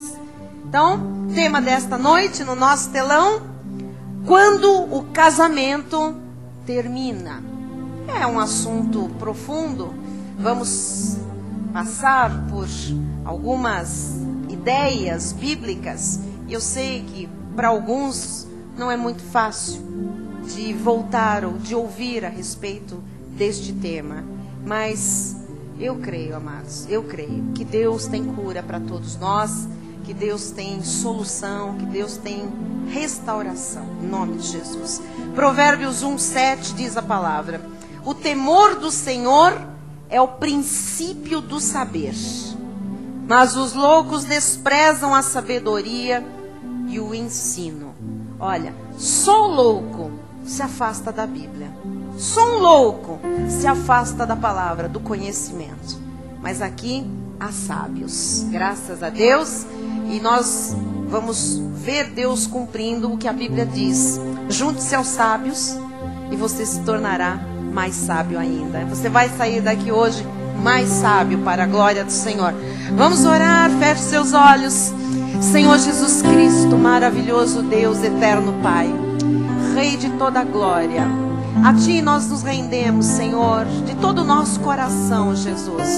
Então, tema desta noite no nosso telão: quando o casamento termina. É um assunto profundo. Vamos passar por algumas ideias bíblicas. E eu sei que para alguns não é muito fácil de voltar ou de ouvir a respeito deste tema. Mas eu creio, amados, eu creio que Deus tem cura para todos nós, que Deus tem solução, que Deus tem restauração, em nome de Jesus. Provérbios 1:7 diz a palavra: o temor do Senhor é o princípio do saber, mas os loucos desprezam a sabedoria e o ensino. Olha, só o louco se afasta da Bíblia. Só um louco se afasta da palavra, do conhecimento. Mas aqui há sábios, graças a Deus. E nós vamos ver Deus cumprindo o que a Bíblia diz. Junte-se aos sábios e você se tornará mais sábio ainda. Você vai sair daqui hoje mais sábio para a glória do Senhor. Vamos orar, feche seus olhos. Senhor Jesus Cristo, maravilhoso Deus, eterno Pai, Rei de toda a glória, a Ti nós nos rendemos, Senhor, de todo o nosso coração, Jesus,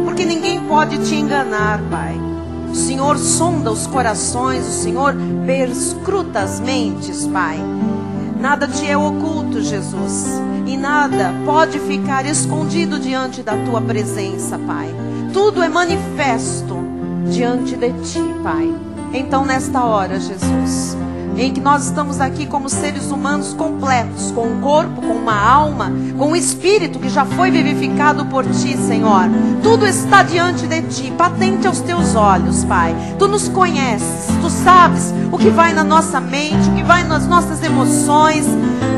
porque ninguém pode Te enganar, Pai. O Senhor sonda os corações, o Senhor perscruta as mentes, Pai. Nada Te é oculto, Jesus, e nada pode ficar escondido diante da Tua presença, Pai. Tudo é manifesto diante de Ti, Pai. Então nesta hora, Jesus, em que nós estamos aqui como seres humanos completos, com um corpo, com uma alma, com um espírito que já foi vivificado por Ti, Senhor. Tudo está diante de Ti, patente aos Teus olhos, Pai. Tu nos conheces, Tu sabes o que vai na nossa mente, o que vai nas nossas emoções.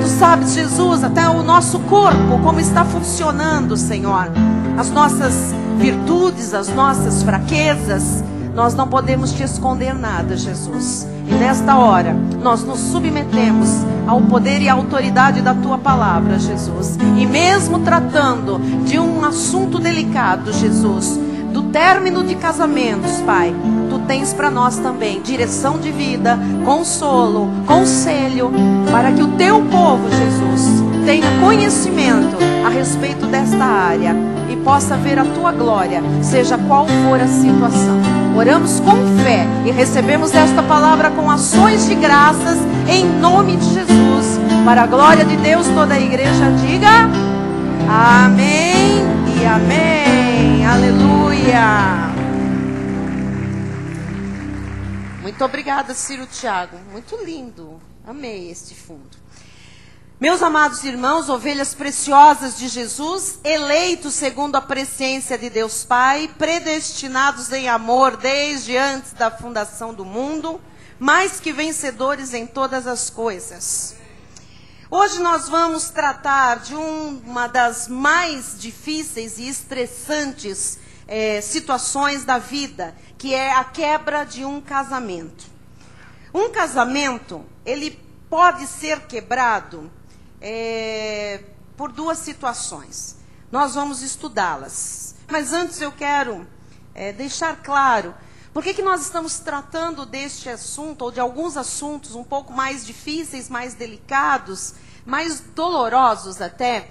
Tu sabes, Jesus, até o nosso corpo, como está funcionando, Senhor. As nossas virtudes, as nossas fraquezas. Nós não podemos Te esconder nada, Jesus. E nesta hora, nós nos submetemos ao poder e à autoridade da Tua palavra, Jesus. E mesmo tratando de um assunto delicado, Jesus, do término de casamentos, Pai, Tu tens para nós também direção de vida, consolo, conselho, para que o Teu povo, Jesus, tenha conhecimento a respeito desta área e possa ver a Tua glória, seja qual for a situação. Oramos com fé e recebemos esta palavra com ações de graças em nome de Jesus. Para a glória de Deus, toda a igreja diga amém e amém. Aleluia. Muito obrigada, Ciro Thiago. Muito lindo. Amei este fundo. Meus amados irmãos, ovelhas preciosas de Jesus, eleitos segundo a presciência de Deus Pai, predestinados em amor desde antes da fundação do mundo, mais que vencedores em todas as coisas. Hoje nós vamos tratar de uma das mais difíceis e estressantes situações da vida, que é a quebra de um casamento. Um casamento, ele pode ser quebrado por duas situações. Nós vamos estudá-las. Mas antes eu quero deixar claro por que nós estamos tratando deste assunto, ou de alguns assuntos um pouco mais difíceis, mais delicados, mais dolorosos até,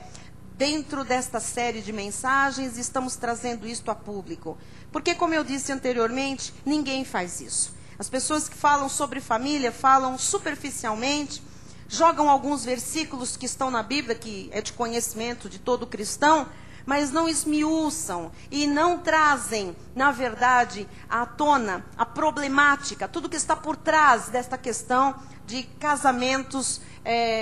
dentro desta série de mensagens. Estamos trazendo isto a público. Porque, como eu disse anteriormente, ninguém faz isso. As pessoas que falam sobre família falam superficialmente, jogam alguns versículos que estão na Bíblia, que é de conhecimento de todo cristão, mas não esmiuçam e não trazem, na verdade, à tona a problemática, tudo que está por trás desta questão de casamentos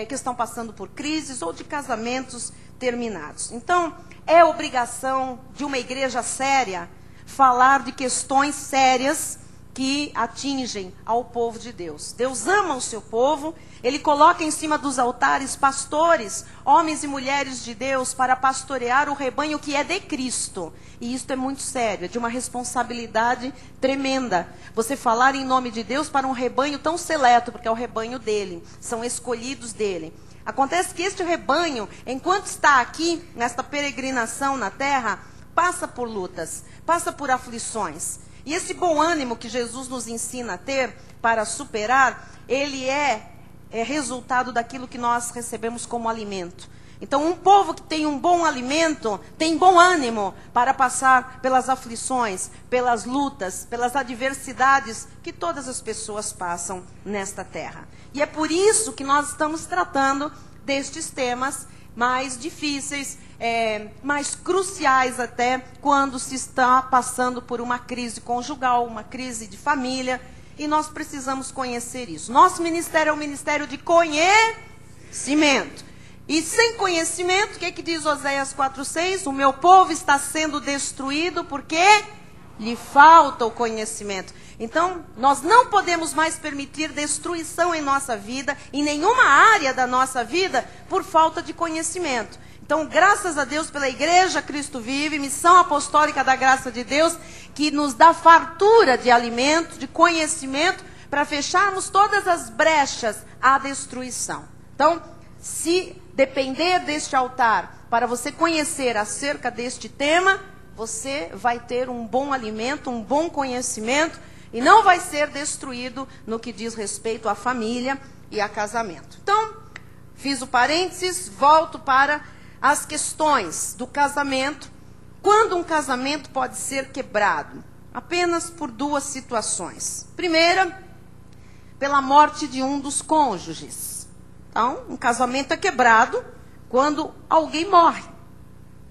que estão passando por crises ou de casamentos terminados. Então, é obrigação de uma igreja séria falar de questões sérias que atingem ao povo de Deus. Deus ama o seu povo. Ele coloca em cima dos altares pastores, homens e mulheres de Deus, para pastorear o rebanho que é de Cristo. E isso é muito sério, é de uma responsabilidade tremenda. Você falar em nome de Deus para um rebanho tão seleto, porque é o rebanho dele, são escolhidos dele. Acontece que este rebanho, enquanto está aqui, nesta peregrinação na terra, passa por lutas, passa por aflições. E esse bom ânimo que Jesus nos ensina a ter para superar, ele é resultado daquilo que nós recebemos como alimento. Então, um povo que tem um bom alimento, tem bom ânimo para passar pelas aflições, pelas lutas, pelas adversidades que todas as pessoas passam nesta terra. E é por isso que nós estamos tratando destes temas mais difíceis, mais cruciais até, quando se está passando por uma crise conjugal, uma crise de família, e nós precisamos conhecer isso. Nosso ministério é um ministério de conhecimento. E sem conhecimento, o que diz Oséias 4:6? O meu povo está sendo destruído porque lhe falta o conhecimento. Então, nós não podemos mais permitir destruição em nossa vida, em nenhuma área da nossa vida, por falta de conhecimento. Então, graças a Deus pela Igreja Cristo Vive, Missão Apostólica da Graça de Deus, que nos dá fartura de alimento, de conhecimento, para fecharmos todas as brechas à destruição. Então, se depender deste altar, para você conhecer acerca deste tema, você vai ter um bom alimento, um bom conhecimento, e não vai ser destruído no que diz respeito à família e a casamento. Então, fiz o parênteses, volto para as questões do casamento. Quando um casamento pode ser quebrado? Apenas por duas situações. Primeira, pela morte de um dos cônjuges. Então, um casamento é quebrado quando alguém morre,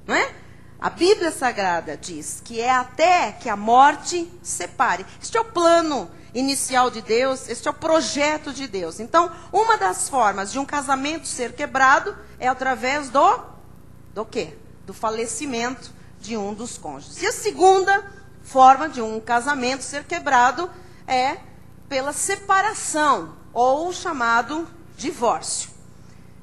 não é? A Bíblia Sagrada diz que é até que a morte separe. Este é o plano inicial de Deus, este é o projeto de Deus. Então, uma das formas de um casamento ser quebrado é através do quê? Do falecimento de um dos cônjuges. E a segunda forma de um casamento ser quebrado é pela separação, ou o chamado divórcio.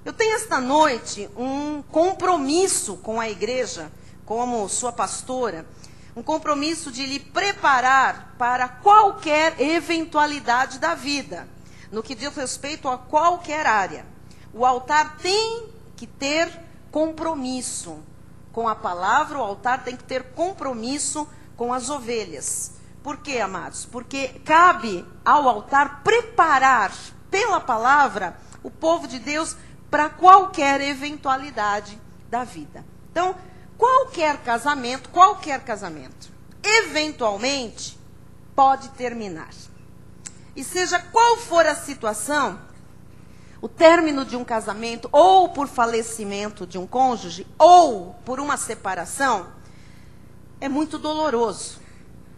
Eu tenho esta noite um compromisso com a igreja, como sua pastora, um compromisso de lhe preparar para qualquer eventualidade da vida, no que diz respeito a qualquer área. O altar tem que ter compromisso com a palavra, o altar tem que ter compromisso com as ovelhas. Por quê, amados? Porque cabe ao altar preparar pela palavra o povo de Deus para qualquer eventualidade da vida. Então, qualquer casamento, eventualmente pode terminar. E seja qual for a situação, o término de um casamento, ou por falecimento de um cônjuge, ou por uma separação, é muito doloroso.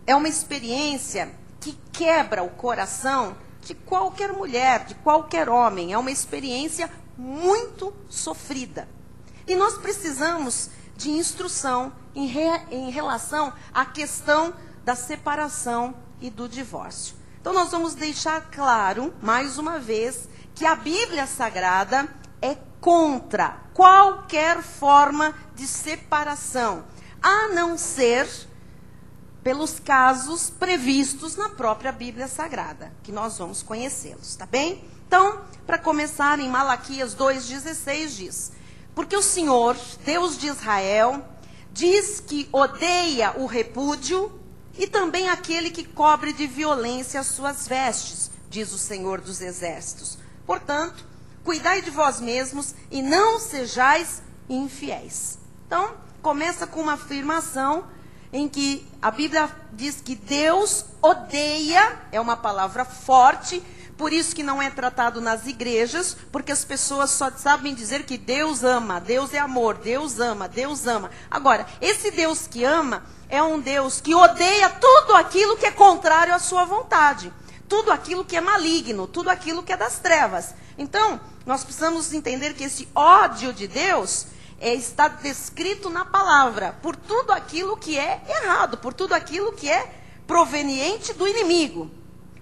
É uma experiência que quebra o coração de qualquer mulher, de qualquer homem. É uma experiência muito sofrida. E nós precisamos de instrução em relação à questão da separação e do divórcio. Então nós vamos deixar claro, mais uma vez, que a Bíblia Sagrada é contra qualquer forma de separação, a não ser pelos casos previstos na própria Bíblia Sagrada, que nós vamos conhecê-los, tá bem? Então, para começar, em Malaquias 2,16 diz: porque o Senhor, Deus de Israel, diz que odeia o repúdio e também aquele que cobre de violência as suas vestes, diz o Senhor dos Exércitos. Portanto, cuidai de vós mesmos e não sejais infiéis. Então, começa com uma afirmação em que a Bíblia diz que Deus odeia, é uma palavra forte, por isso que não é tratado nas igrejas, porque as pessoas só sabem dizer que Deus ama, Deus é amor, Deus ama, Deus ama. Agora, esse Deus que ama é um Deus que odeia tudo aquilo que é contrário à sua vontade, tudo aquilo que é maligno, tudo aquilo que é das trevas. Então, nós precisamos entender que esse ódio de Deus está descrito na palavra, por tudo aquilo que é errado, por tudo aquilo que é proveniente do inimigo.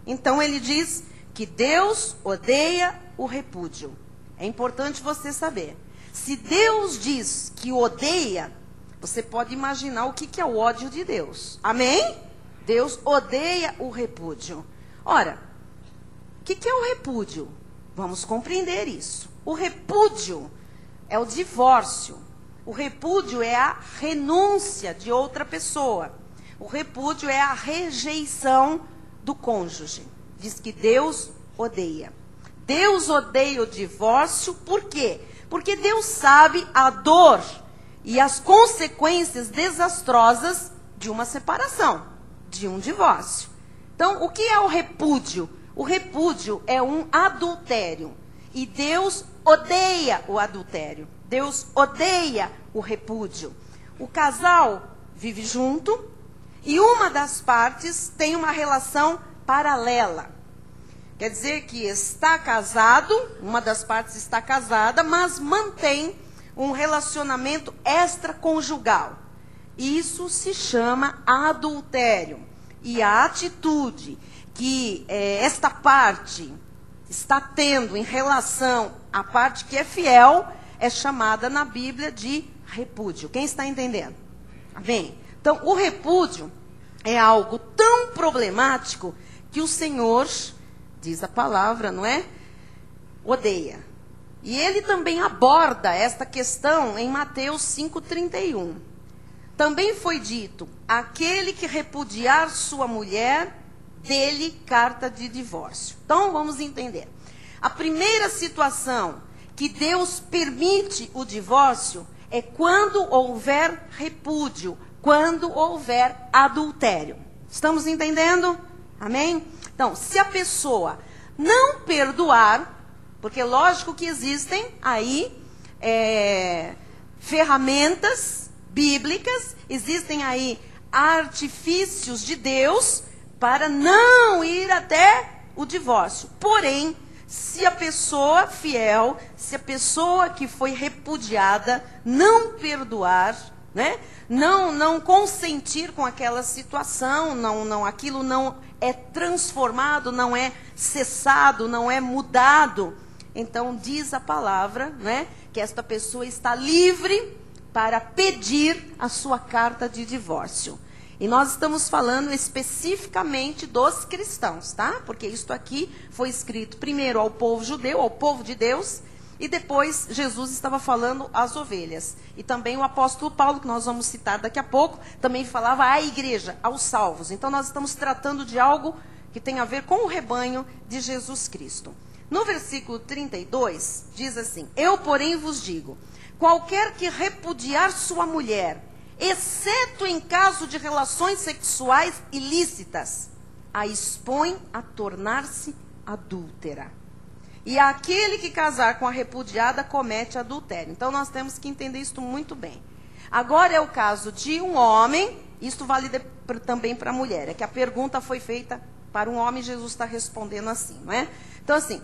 Então ele diz que Deus odeia o repúdio. É importante você saber. Se Deus diz que odeia, você pode imaginar o que é o ódio de Deus. Amém? Deus odeia o repúdio. Ora, o que é o repúdio? Vamos compreender isso. O repúdio é o divórcio. O repúdio é a renúncia de outra pessoa. O repúdio é a rejeição do cônjuge. Diz que Deus odeia. Deus odeia o divórcio, por quê? Porque Deus sabe a dor e as consequências desastrosas de uma separação, de um divórcio. Então, o que é o repúdio? O repúdio é um adultério. E Deus odeia o adultério. Deus odeia o repúdio. O casal vive junto e uma das partes tem uma relação paralela. Quer dizer que está casado, uma das partes está casada, mas mantém um relacionamento extraconjugal. Isso se chama adultério. E a atitude que esta parte está tendo em relação à parte que é fiel é chamada na Bíblia de repúdio. Quem está entendendo? Amém? Então, o repúdio é algo tão problemático que o Senhor, diz a palavra, não é? Odeia. E ele também aborda esta questão em Mateus 5,31. Também foi dito, aquele que repudiar sua mulher, dele carta de divórcio. Então, vamos entender. A primeira situação que Deus permite o divórcio é quando houver repúdio, quando houver adultério. Estamos entendendo? Amém? Então, se a pessoa não perdoar, porque lógico que existem aí ferramentas bíblicas, existem aí artifícios de Deus para não ir até o divórcio. Porém, se a pessoa fiel, se a pessoa que foi repudiada não perdoar, né? Não consentir com aquela situação, aquilo não é transformado, não é cessado, não é mudado, então diz a palavra, né, que esta pessoa está livre para pedir a sua carta de divórcio. E nós estamos falando especificamente dos cristãos, tá? Porque isto aqui foi escrito primeiro ao povo judeu, ao povo de Deus, e depois Jesus estava falando às ovelhas. E também o apóstolo Paulo, que nós vamos citar daqui a pouco, também falava à igreja, aos salvos. Então nós estamos tratando de algo que tem a ver com o rebanho de Jesus Cristo. No versículo 32, diz assim, eu, porém, vos digo, qualquer que repudiar sua mulher, exceto em caso de relações sexuais ilícitas, a expõe a tornar-se adúltera. E aquele que casar com a repudiada comete adultério. Então nós temos que entender isso muito bem. Agora é o caso de um homem, isto vale também para a mulher, é que a pergunta foi feita para um homem, Jesus está respondendo assim, não é? Então assim,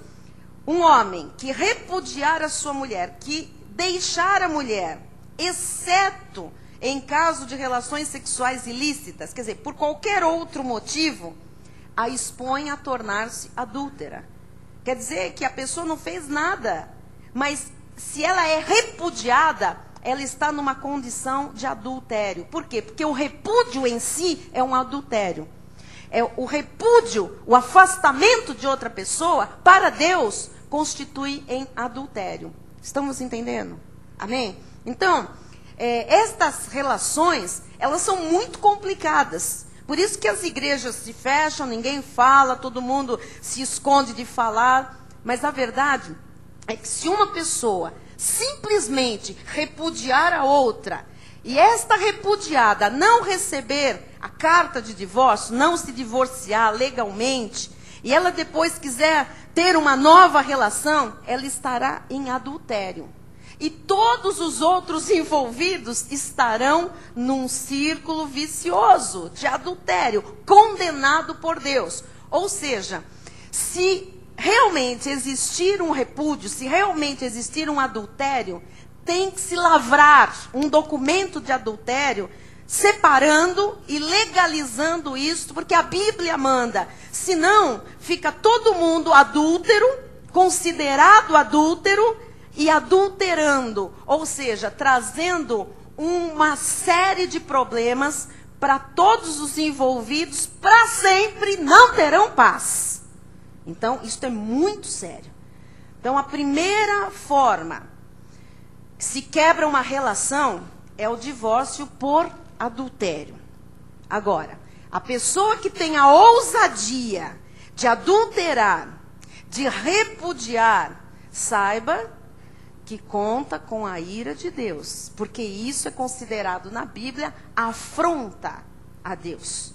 um homem que repudiar a sua mulher, que deixar a mulher, exceto em caso de relações sexuais ilícitas, quer dizer, por qualquer outro motivo, a expõe a tornar-se adúltera. Quer dizer que a pessoa não fez nada, mas se ela é repudiada, ela está numa condição de adultério. Por quê? Porque o repúdio em si é um adultério. O repúdio, o afastamento de outra pessoa, para Deus, constitui em adultério. Estamos entendendo? Amém? Então, estas relações, elas são muito complicadas. Por isso que as igrejas se fecham, ninguém fala, todo mundo se esconde de falar. Mas a verdade é que se uma pessoa simplesmente repudiar a outra, e esta repudiada não receber a carta de divórcio, não se divorciar legalmente, e ela depois quiser ter uma nova relação, ela estará em adultério. E todos os outros envolvidos estarão num círculo vicioso de adultério, condenado por Deus. Ou seja, se realmente existir um repúdio, se realmente existir um adultério, tem que se lavrar um documento de adultério, separando e legalizando isso, porque a Bíblia manda. Senão, fica todo mundo adúltero, considerado adúltero, e adulterando, ou seja, trazendo uma série de problemas para todos os envolvidos, para sempre não terão paz. Então, isso é muito sério. Então, a primeira forma que se quebra uma relação é o divórcio por adultério. Agora, a pessoa que tem a ousadia de adulterar, de repudiar, saiba que conta com a ira de Deus, porque isso é considerado na Bíblia afronta a Deus.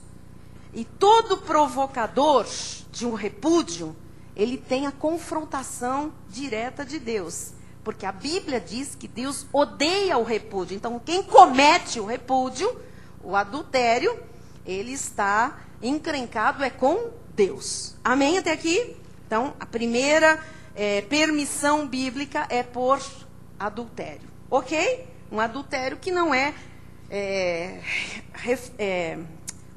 E todo provocador de um repúdio, ele tem a confrontação direta de Deus, porque a Bíblia diz que Deus odeia o repúdio. Então, quem comete o repúdio, o adultério, ele está encrencado com Deus. Amém até aqui? Então, a primeira permissão bíblica é por adultério. Ok? Um adultério que não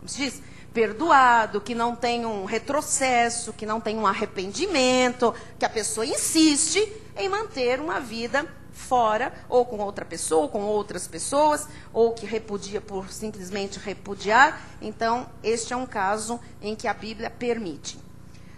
como se diz? Perdoado, que não tem um retrocesso, que não tem um arrependimento, que a pessoa insiste em manter uma vida fora, ou com outra pessoa, ou com outras pessoas, ou que repudia por simplesmente repudiar. Então, este é um caso em que a Bíblia permite.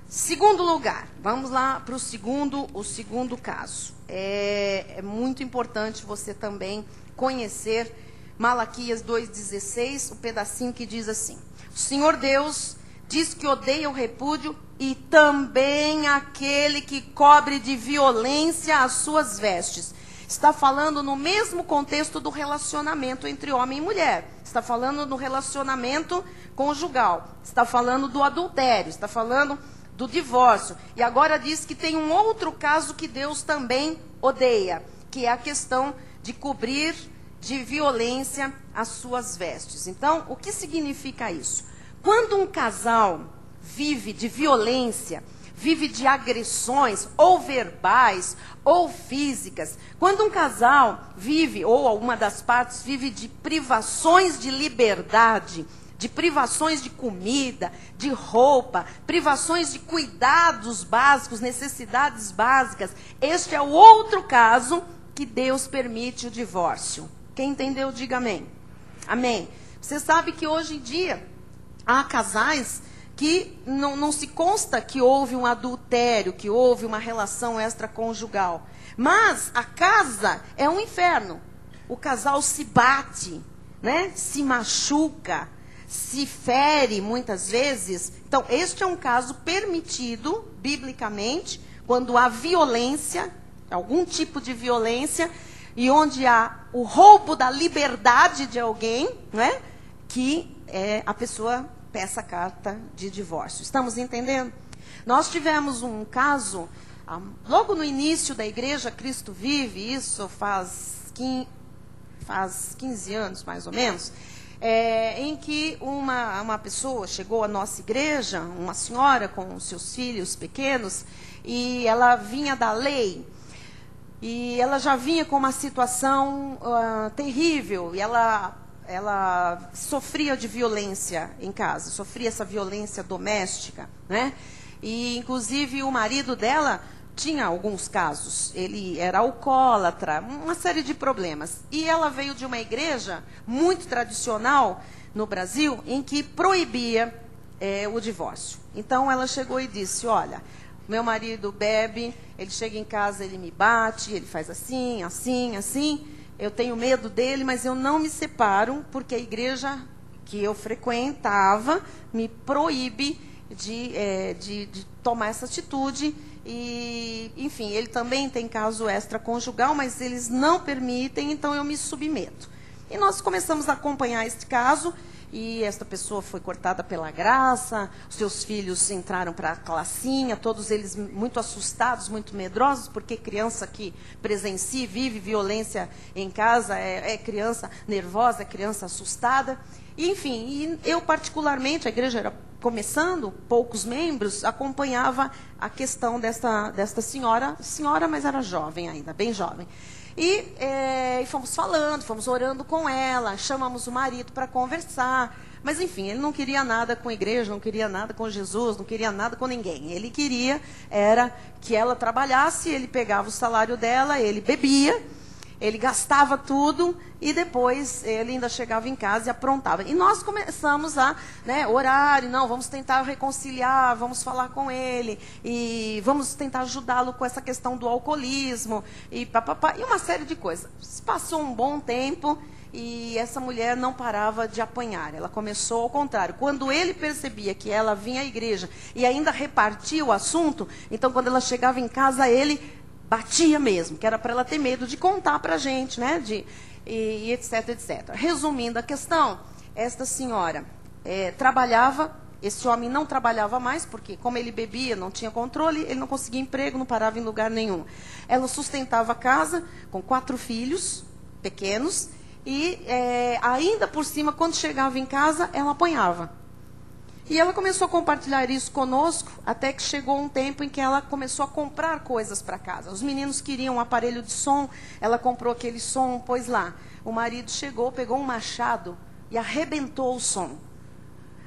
Segundo lugar, vamos lá para o segundo caso. É muito importante você também conhecer Malaquias 2,16, o pedacinho que diz assim: o Senhor Deus diz que odeia o repúdio e também aquele que cobre de violência as suas vestes. Está falando no mesmo contexto do relacionamento entre homem e mulher. Está falando no relacionamento conjugal. Está falando do adultério. Está falando do divórcio. E agora diz que tem um outro caso que Deus também odeia, que é a questão de cobrir de violência as suas vestes. Então, o que significa isso? Quando um casal vive de violência, vive de agressões, ou verbais, ou físicas, quando um casal vive, ou alguma das partes vive de privações de liberdade, de privações de comida, de roupa, privações de cuidados básicos, necessidades básicas, este é o outro caso que Deus permite o divórcio. Quem entendeu, diga amém. Amém. Você sabe que hoje em dia há casais que não se consta que houve um adultério, que houve uma relação extraconjugal. Mas a casa é um inferno. O casal se bate, né? Se machuca, se fere muitas vezes. Então, este é um caso permitido, biblicamente, quando há violência, algum tipo de violência, e onde há o roubo da liberdade de alguém, né? Que a pessoa peça carta de divórcio. Estamos entendendo? Nós tivemos um caso, logo no início da igreja Cristo Vive, isso faz 15 anos mais ou menos, em que uma pessoa chegou à nossa igreja, uma senhora com seus filhos pequenos, e ela vinha da lei, e ela já vinha com uma situação terrível, e ela sofria de violência em casa, sofria essa violência doméstica, né? E, inclusive, o marido dela tinha alguns casos. Ele era alcoólatra, uma série de problemas. E ela veio de uma igreja muito tradicional no Brasil, em que proibia o divórcio. Então, ela chegou e disse, olha, meu marido bebe, ele chega em casa, ele me bate, ele faz assim, assim, assim. Eu tenho medo dele, mas eu não me separo, porque a igreja que eu frequentava me proíbe de tomar essa atitude. E, enfim, ele também tem caso extraconjugal, mas eles não permitem, então eu me submeto. E nós começamos a acompanhar este caso, e esta pessoa foi cortada pela graça, os seus filhos entraram para a classinha, todos eles muito assustados, muito medrosos, porque criança que presencia e vive violência em casa é criança nervosa, é criança assustada. E, enfim, e eu particularmente, a igreja era começando, poucos membros, acompanhava a questão desta senhora, mas era jovem ainda, bem jovem. E fomos falando, fomos orando com ela, chamamos o marido para conversar. Mas, enfim, ele não queria nada com a igreja, não queria nada com Jesus, não queria nada com ninguém. Ele queria era que ela trabalhasse, ele pegava o salário dela, ele bebia, ele gastava tudo e depois ele ainda chegava em casa e aprontava. E nós começamos a orar, e não, vamos tentar reconciliar, vamos falar com ele, e vamos tentar ajudá-lo com essa questão do alcoolismo, e papapá, e uma série de coisas. Passou um bom tempo, e essa mulher não parava de apanhar. Ela começou ao contrário. Quando ele percebia que ela vinha à igreja e ainda repartia o assunto, então quando ela chegava em casa, ele batia mesmo, que era para ela ter medo de contar para a gente, né? E etc, etc. Resumindo a questão, esta senhora trabalhava. Esse homem não trabalhava mais, porque como ele bebia, não tinha controle, ele não conseguia emprego, não parava em lugar nenhum. Ela sustentava a casa com 4 filhos pequenos, e ainda por cima, quando chegava em casa, ela apanhava. E ela começou a compartilhar isso conosco, até que chegou um tempo em que ela começou a comprar coisas para casa. Os meninos queriam um aparelho de som, ela comprou aquele som, pôs lá. O marido chegou, pegou um machado e arrebentou o som.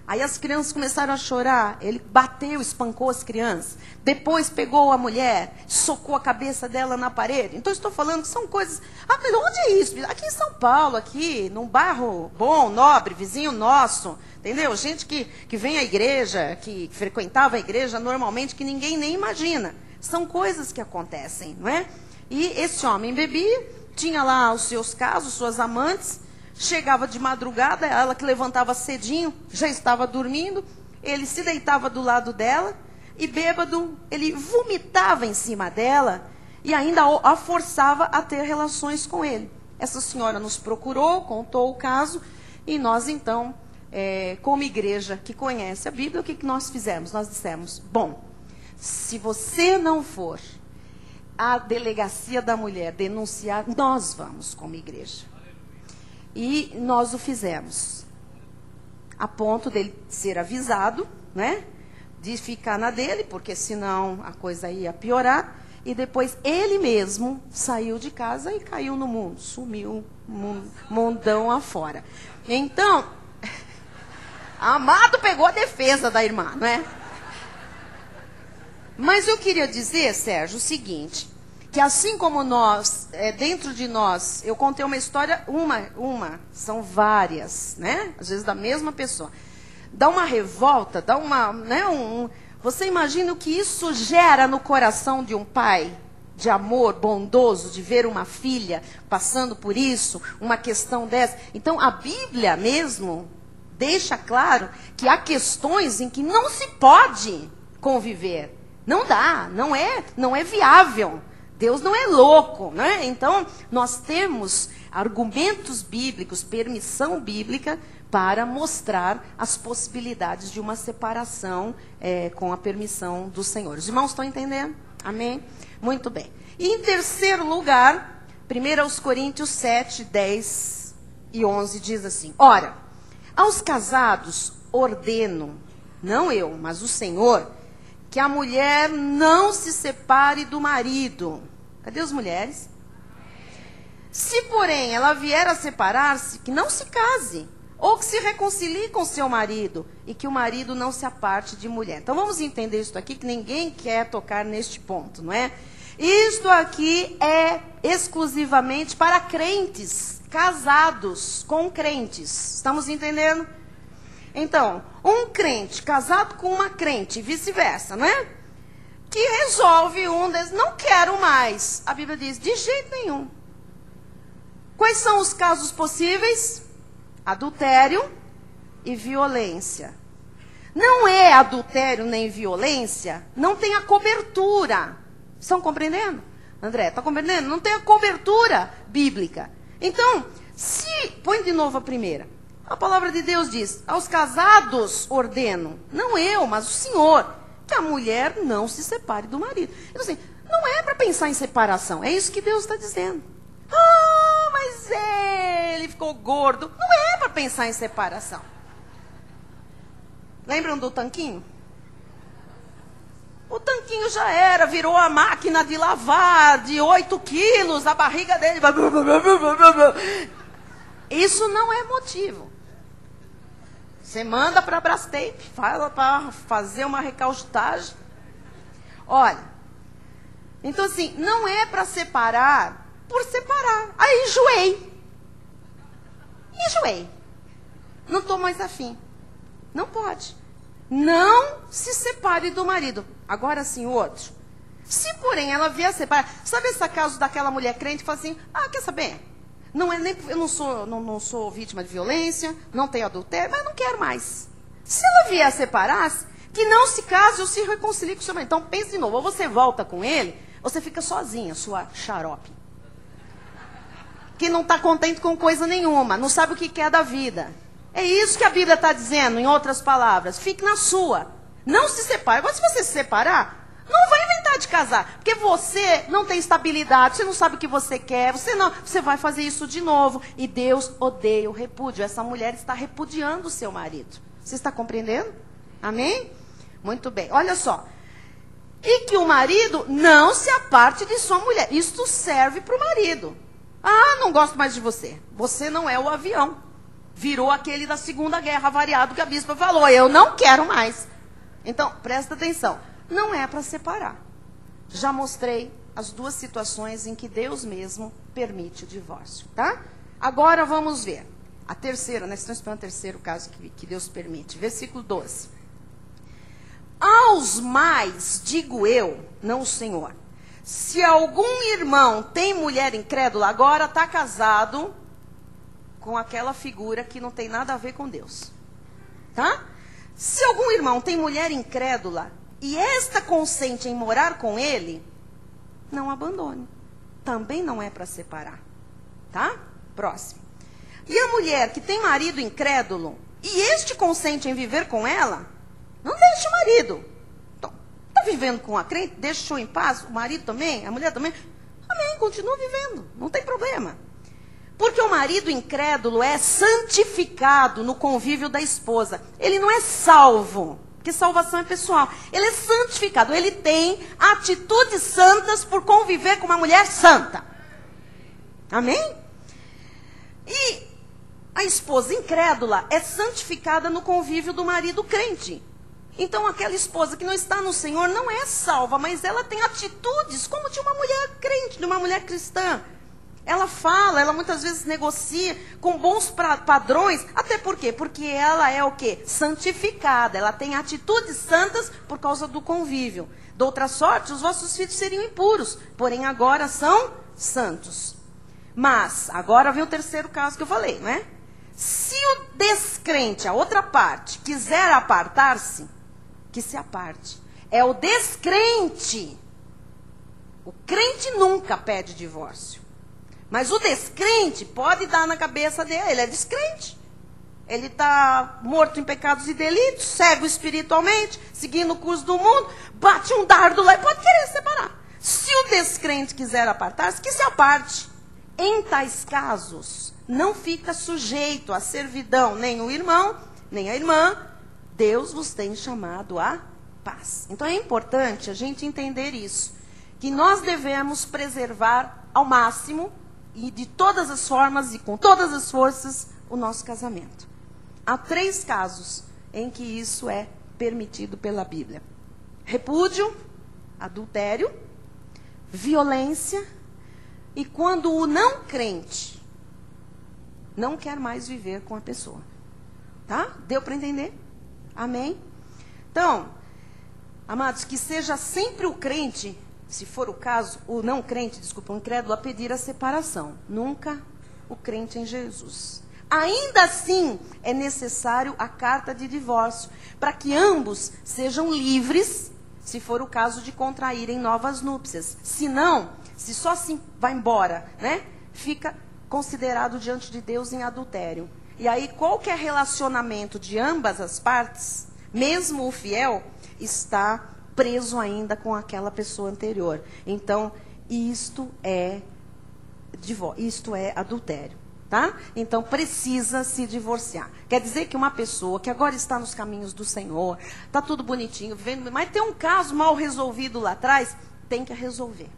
Aí as crianças começaram a chorar, ele bateu, espancou as crianças. Depois pegou a mulher, socou a cabeça dela na parede. Então estou falando que são coisas... Ah, mas onde é isso? Aqui em São Paulo, aqui, num bairro bom, nobre, vizinho nosso. Entendeu? Gente que vem à igreja, que frequentava a igreja normalmente, que ninguém nem imagina. São coisas que acontecem, não é? E esse homem bebia, tinha lá os seus casos, suas amantes. Chegava de madrugada, ela que levantava cedinho, já estava dormindo, ele se deitava do lado dela, e bêbado, ele vomitava em cima dela, e ainda a forçava a ter relações com ele. Essa senhora nos procurou, contou o caso, e nós então, como igreja que conhece a Bíblia, o que nós fizemos? Nós dissemos, bom, se você não for à delegacia da mulher denunciar, nós vamos como igreja. E nós o fizemos, a ponto dele ser avisado, né, de ficar na dele, porque senão a coisa ia piorar. E depois ele mesmo saiu de casa e caiu no mundo, sumiu, mundão afora. Então, Amado pegou a defesa da irmã, né? Mas eu queria dizer, Sérgio, o seguinte... que assim como nós, dentro de nós, eu contei uma história, são várias, né? Às vezes da mesma pessoa. Dá uma revolta, dá uma, né? Você imagina o que isso gera no coração de um pai, de amor bondoso, de ver uma filha passando por isso, uma questão dessa. Então a Bíblia mesmo deixa claro que há questões em que não se pode conviver. Não dá, não é viável. Deus não é louco, né? Então, nós temos argumentos bíblicos, permissão bíblica, para mostrar as possibilidades de uma separação com a permissão do Senhor. Os irmãos estão entendendo? Amém? Muito bem. E em terceiro lugar, 1 Coríntios 7, 10 e 11 diz assim: Ora, aos casados ordeno, não eu, mas o Senhor, que a mulher não se separe do marido. Cadê as mulheres? Se, porém, ela vier a separar-se, que não se case, ou que se reconcilie com seu marido, e que o marido não se aparte de mulher. Então, vamos entender isso aqui, que ninguém quer tocar neste ponto, não é? Isto aqui é exclusivamente para crentes, casados com crentes. Estamos entendendo? Então, um crente casado com uma crente, vice-versa, não é? Que resolve não quero mais. A Bíblia diz, de jeito nenhum. Quais são os casos possíveis? Adultério e violência. Não é adultério nem violência, não tem a cobertura. Estão compreendendo? André, está compreendendo? Não tem a cobertura bíblica. Então, põe de novo a primeira. A palavra de Deus diz, aos casados ordeno, não eu, mas o Senhor, que a mulher não se separe do marido. Então, assim, não é para pensar em separação, é isso que Deus está dizendo. Ah, mas ele ficou gordo. Não é para pensar em separação. Lembram do tanquinho? O tanquinho já era, virou a máquina de lavar de 8 quilos, a barriga dele... Isso não é motivo. Você manda para a Brastemp, fala para fazer uma recaustagem. Olha, então assim, não é para separar por separar. Aí enjoei. Não estou mais afim. Não pode. Não se separe do marido. Agora sim, o outro. Se, porém, ela vier separar... Sabe esse caso daquela mulher crente que fala assim, quer saber? Não é nem, eu não sou vítima de violência, não tenho adultério, mas não quero mais. Se ela vier a separar-se, que não se case ou se reconcilie com o seu marido. Então pense de novo, ou você volta com ele, ou você fica sozinha, sua xarope. Que não está contente com coisa nenhuma, não sabe o que quer da vida. É isso que a Bíblia está dizendo, em outras palavras. Fique na sua. Não se separe. Agora, se você se separar, não vai inventar de casar. Porque você não tem estabilidade, você não sabe o que você quer, você vai fazer isso de novo. E Deus odeia o repúdio. Essa mulher está repudiando o seu marido. Você está compreendendo? Amém? Muito bem. Olha só. E que o marido não se aparte de sua mulher. Isto serve para o marido. Ah, não gosto mais de você. Você não é o avião. Virou aquele da Segunda Guerra variado que a bispa falou. Eu não quero mais. Então, presta atenção. Não é para separar. Já mostrei as duas situações em que Deus mesmo permite o divórcio, tá? Agora vamos ver. A terceira, nós estamos esperando o terceiro caso que Deus permite. Versículo 12. Aos mais, digo eu, não o Senhor. Se algum irmão tem mulher incrédula, agora está casado com aquela figura que não tem nada a ver com Deus. Tá? Se algum irmão tem mulher incrédula e esta consente em morar com ele, não abandone. Também não é para separar. Tá? Próximo. E a mulher que tem marido incrédulo e este consente em viver com ela, não deixe o marido. Está vivendo com a crente, deixa em paz, o marido também, a mulher também. Amém, continua vivendo, não tem problema. Porque o marido incrédulo é santificado no convívio da esposa. Ele não é salvo, porque salvação é pessoal. Ele é santificado, ele tem atitudes santas por conviver com uma mulher santa. Amém? E a esposa incrédula é santificada no convívio do marido crente. Então aquela esposa que não está no Senhor não é salva, mas ela tem atitudes como de uma mulher crente, de uma mulher cristã. Ela fala, ela muitas vezes negocia com bons padrões. Até por quê? Porque ela é o quê? Santificada. Ela tem atitudes santas por causa do convívio. De outra sorte, os vossos filhos seriam impuros, porém agora são santos. Mas, agora vem o terceiro caso que eu falei, não é? Se o descrente, a outra parte, quiser apartar-se, que se aparte. É o descrente. O crente nunca pede divórcio. Mas o descrente pode dar na cabeça dele. Ele é descrente. Ele está morto em pecados e delitos, cego espiritualmente, seguindo o curso do mundo, bate um dardo lá e pode querer separar. Se o descrente quiser apartar-se, que se aparte. Em tais casos, não fica sujeito à servidão nem o irmão, nem a irmã. Deus vos tem chamado à paz. Então é importante a gente entender isso. Que nós devemos preservar ao máximo e de todas as formas e com todas as forças o nosso casamento. Há 3 casos em que isso é permitido pela Bíblia: repúdio, adultério, violência e quando o não crente não quer mais viver com a pessoa. Tá? Deu para entender? Amém? Então, amados, que seja sempre o crente, se for o caso, o não crente, desculpa, o incrédulo, a pedir a separação. Nunca o crente em Jesus. Ainda assim, é necessário a carta de divórcio, para que ambos sejam livres, se for o caso de contraírem novas núpcias. Se não, se só assim vai embora, né, fica considerado diante de Deus em adultério. E aí, qualquer relacionamento de ambas as partes, mesmo o fiel, está preso ainda com aquela pessoa anterior. Então, isto é adultério, tá? Então, precisa se divorciar. Quer dizer que uma pessoa que agora está nos caminhos do Senhor, está tudo bonitinho, vivendo, mas tem um caso mal resolvido lá atrás, tem que resolver.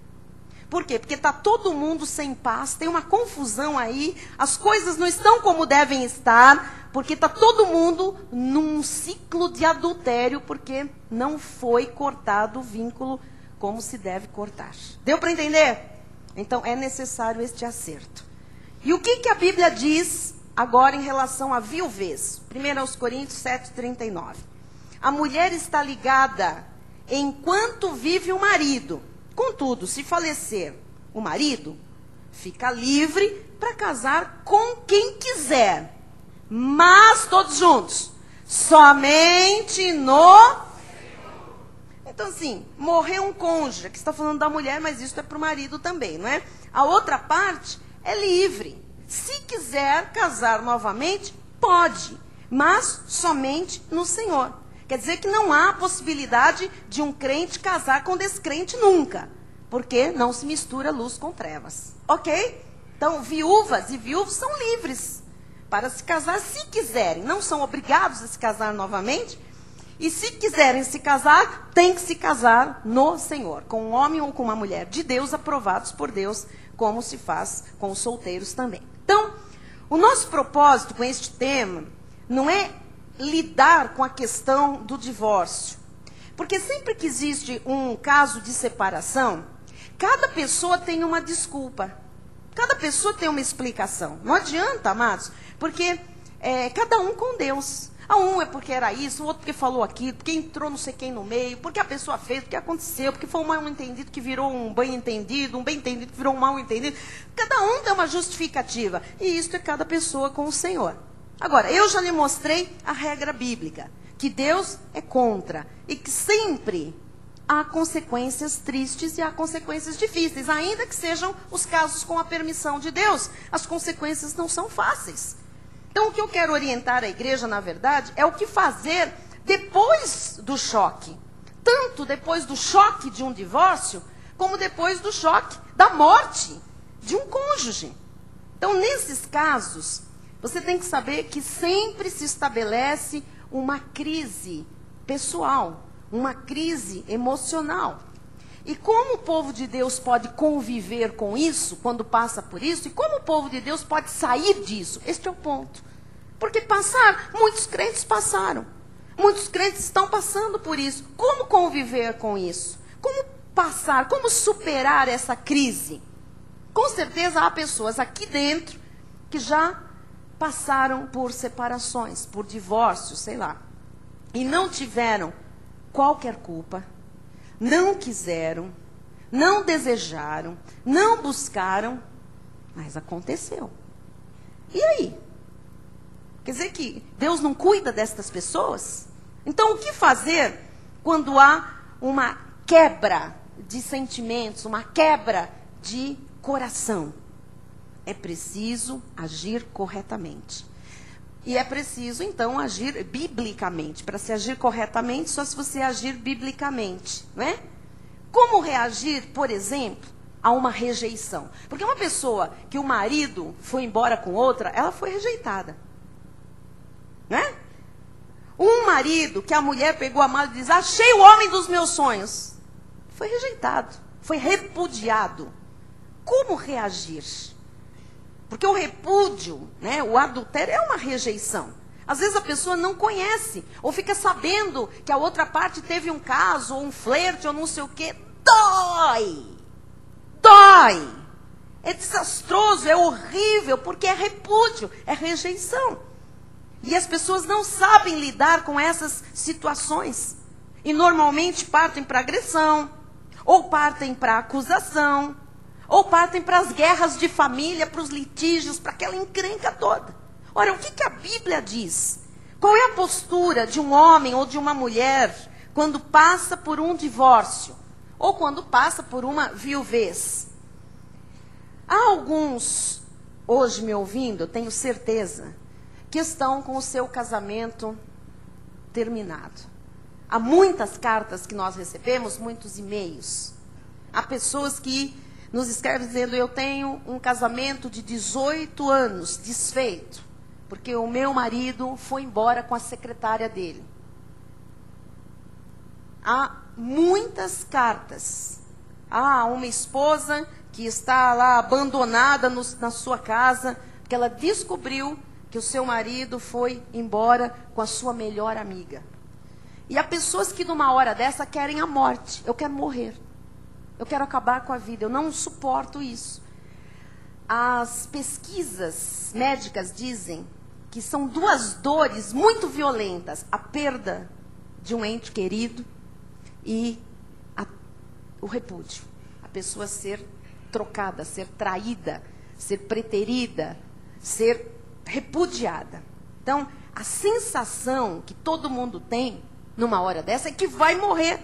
Por quê? Porque está todo mundo sem paz, tem uma confusão aí, as coisas não estão como devem estar, porque está todo mundo num ciclo de adultério, porque não foi cortado o vínculo como se deve cortar. Deu para entender? Então é necessário este acerto. E o que a Bíblia diz agora em relação à viuvez? 1 Coríntios 7:39. A mulher está ligada enquanto vive o marido. Contudo, se falecer o marido, fica livre para casar com quem quiser. Mas, todos juntos, somente no... Então, assim, morreu um cônjuge, que está falando da mulher, mas isso é para o marido também, não é? A outra parte é livre. Se quiser casar novamente, pode, mas somente no Senhor. Quer dizer que não há possibilidade de um crente casar com descrente nunca, porque não se mistura luz com trevas, ok? Então, viúvas e viúvos são livres para se casar se quiserem, não são obrigados a se casar novamente. E se quiserem se casar, tem que se casar no Senhor, com um homem ou com uma mulher de Deus, aprovados por Deus, como se faz com os solteiros também. Então, o nosso propósito com este tema não é lidar com a questão do divórcio. Porque sempre que existe um caso de separação, cada pessoa tem uma desculpa. Cada pessoa tem uma explicação. Não adianta, amados, porque cada um com Deus. Um é porque era isso, o outro porque falou aquilo, porque entrou não sei quem no meio, porque a pessoa fez, porque aconteceu, porque foi um mal-entendido que virou um bem-entendido, um bem-entendido que virou um mal-entendido. Cada um tem uma justificativa. E isso é cada pessoa com o Senhor. Agora, eu já lhe mostrei a regra bíblica, que Deus é contra e que sempre há consequências tristes e há consequências difíceis. Ainda que sejam os casos com a permissão de Deus, as consequências não são fáceis. Então, o que eu quero orientar a igreja, na verdade, é o que fazer depois do choque. Tanto depois do choque de um divórcio, como depois do choque da morte de um cônjuge. Então, nesses casos, você tem que saber que sempre se estabelece uma crise pessoal, uma crise emocional. E como o povo de Deus pode conviver com isso, quando passa por isso, e como o povo de Deus pode sair disso? Este é o ponto. Porque muitos crentes passaram. Muitos crentes estão passando por isso. Como conviver com isso? Como passar, como superar essa crise? Com certeza há pessoas aqui dentro que já passaram por separações, por divórcios, sei lá. E não tiveram qualquer culpa. Não quiseram, não desejaram, não buscaram, mas aconteceu. E aí? Quer dizer que Deus não cuida destas pessoas? Então, o que fazer quando há uma quebra de sentimentos, uma quebra de coração? É preciso agir corretamente. E é preciso, então, agir biblicamente. Para se agir corretamente, só se você agir biblicamente, não é? Como reagir, por exemplo, a uma rejeição? Porque uma pessoa que o marido foi embora com outra, ela foi rejeitada. Não é? Um marido que a mulher pegou a mala e diz, achei o homem dos meus sonhos. Foi rejeitado, foi repudiado. Como reagir? Porque o repúdio, né, o adultério é uma rejeição. Às vezes a pessoa não conhece, ou fica sabendo que a outra parte teve um caso, ou um flerte, ou não sei o quê. Dói! Dói! É desastroso, é horrível, porque é repúdio, é rejeição. E as pessoas não sabem lidar com essas situações. E normalmente partem para agressão, ou partem para acusação, ou partem para as guerras de família, para os litígios, para aquela encrenca toda. Ora, o que a Bíblia diz? Qual é a postura de um homem ou de uma mulher quando passa por um divórcio? Ou quando passa por uma viuvez? Há alguns, hoje me ouvindo, eu tenho certeza, que estão com o seu casamento terminado. Há muitas cartas que nós recebemos, muitos e-mails. Há pessoas que nos escreve dizendo, eu tenho um casamento de 18 anos desfeito, porque o meu marido foi embora com a secretária dele. Há muitas cartas. Há uma esposa que está lá abandonada na sua casa, porque ela descobriu que o seu marido foi embora com a sua melhor amiga. E há pessoas que numa hora dessa querem a morte. Eu quero morrer. Eu quero acabar com a vida, eu não suporto isso. As pesquisas médicas dizem que são duas dores muito violentas. A perda de um ente querido e o repúdio. A pessoa ser trocada, ser traída, ser preterida, ser repudiada. Então, a sensação que todo mundo tem numa hora dessa é que vai morrer.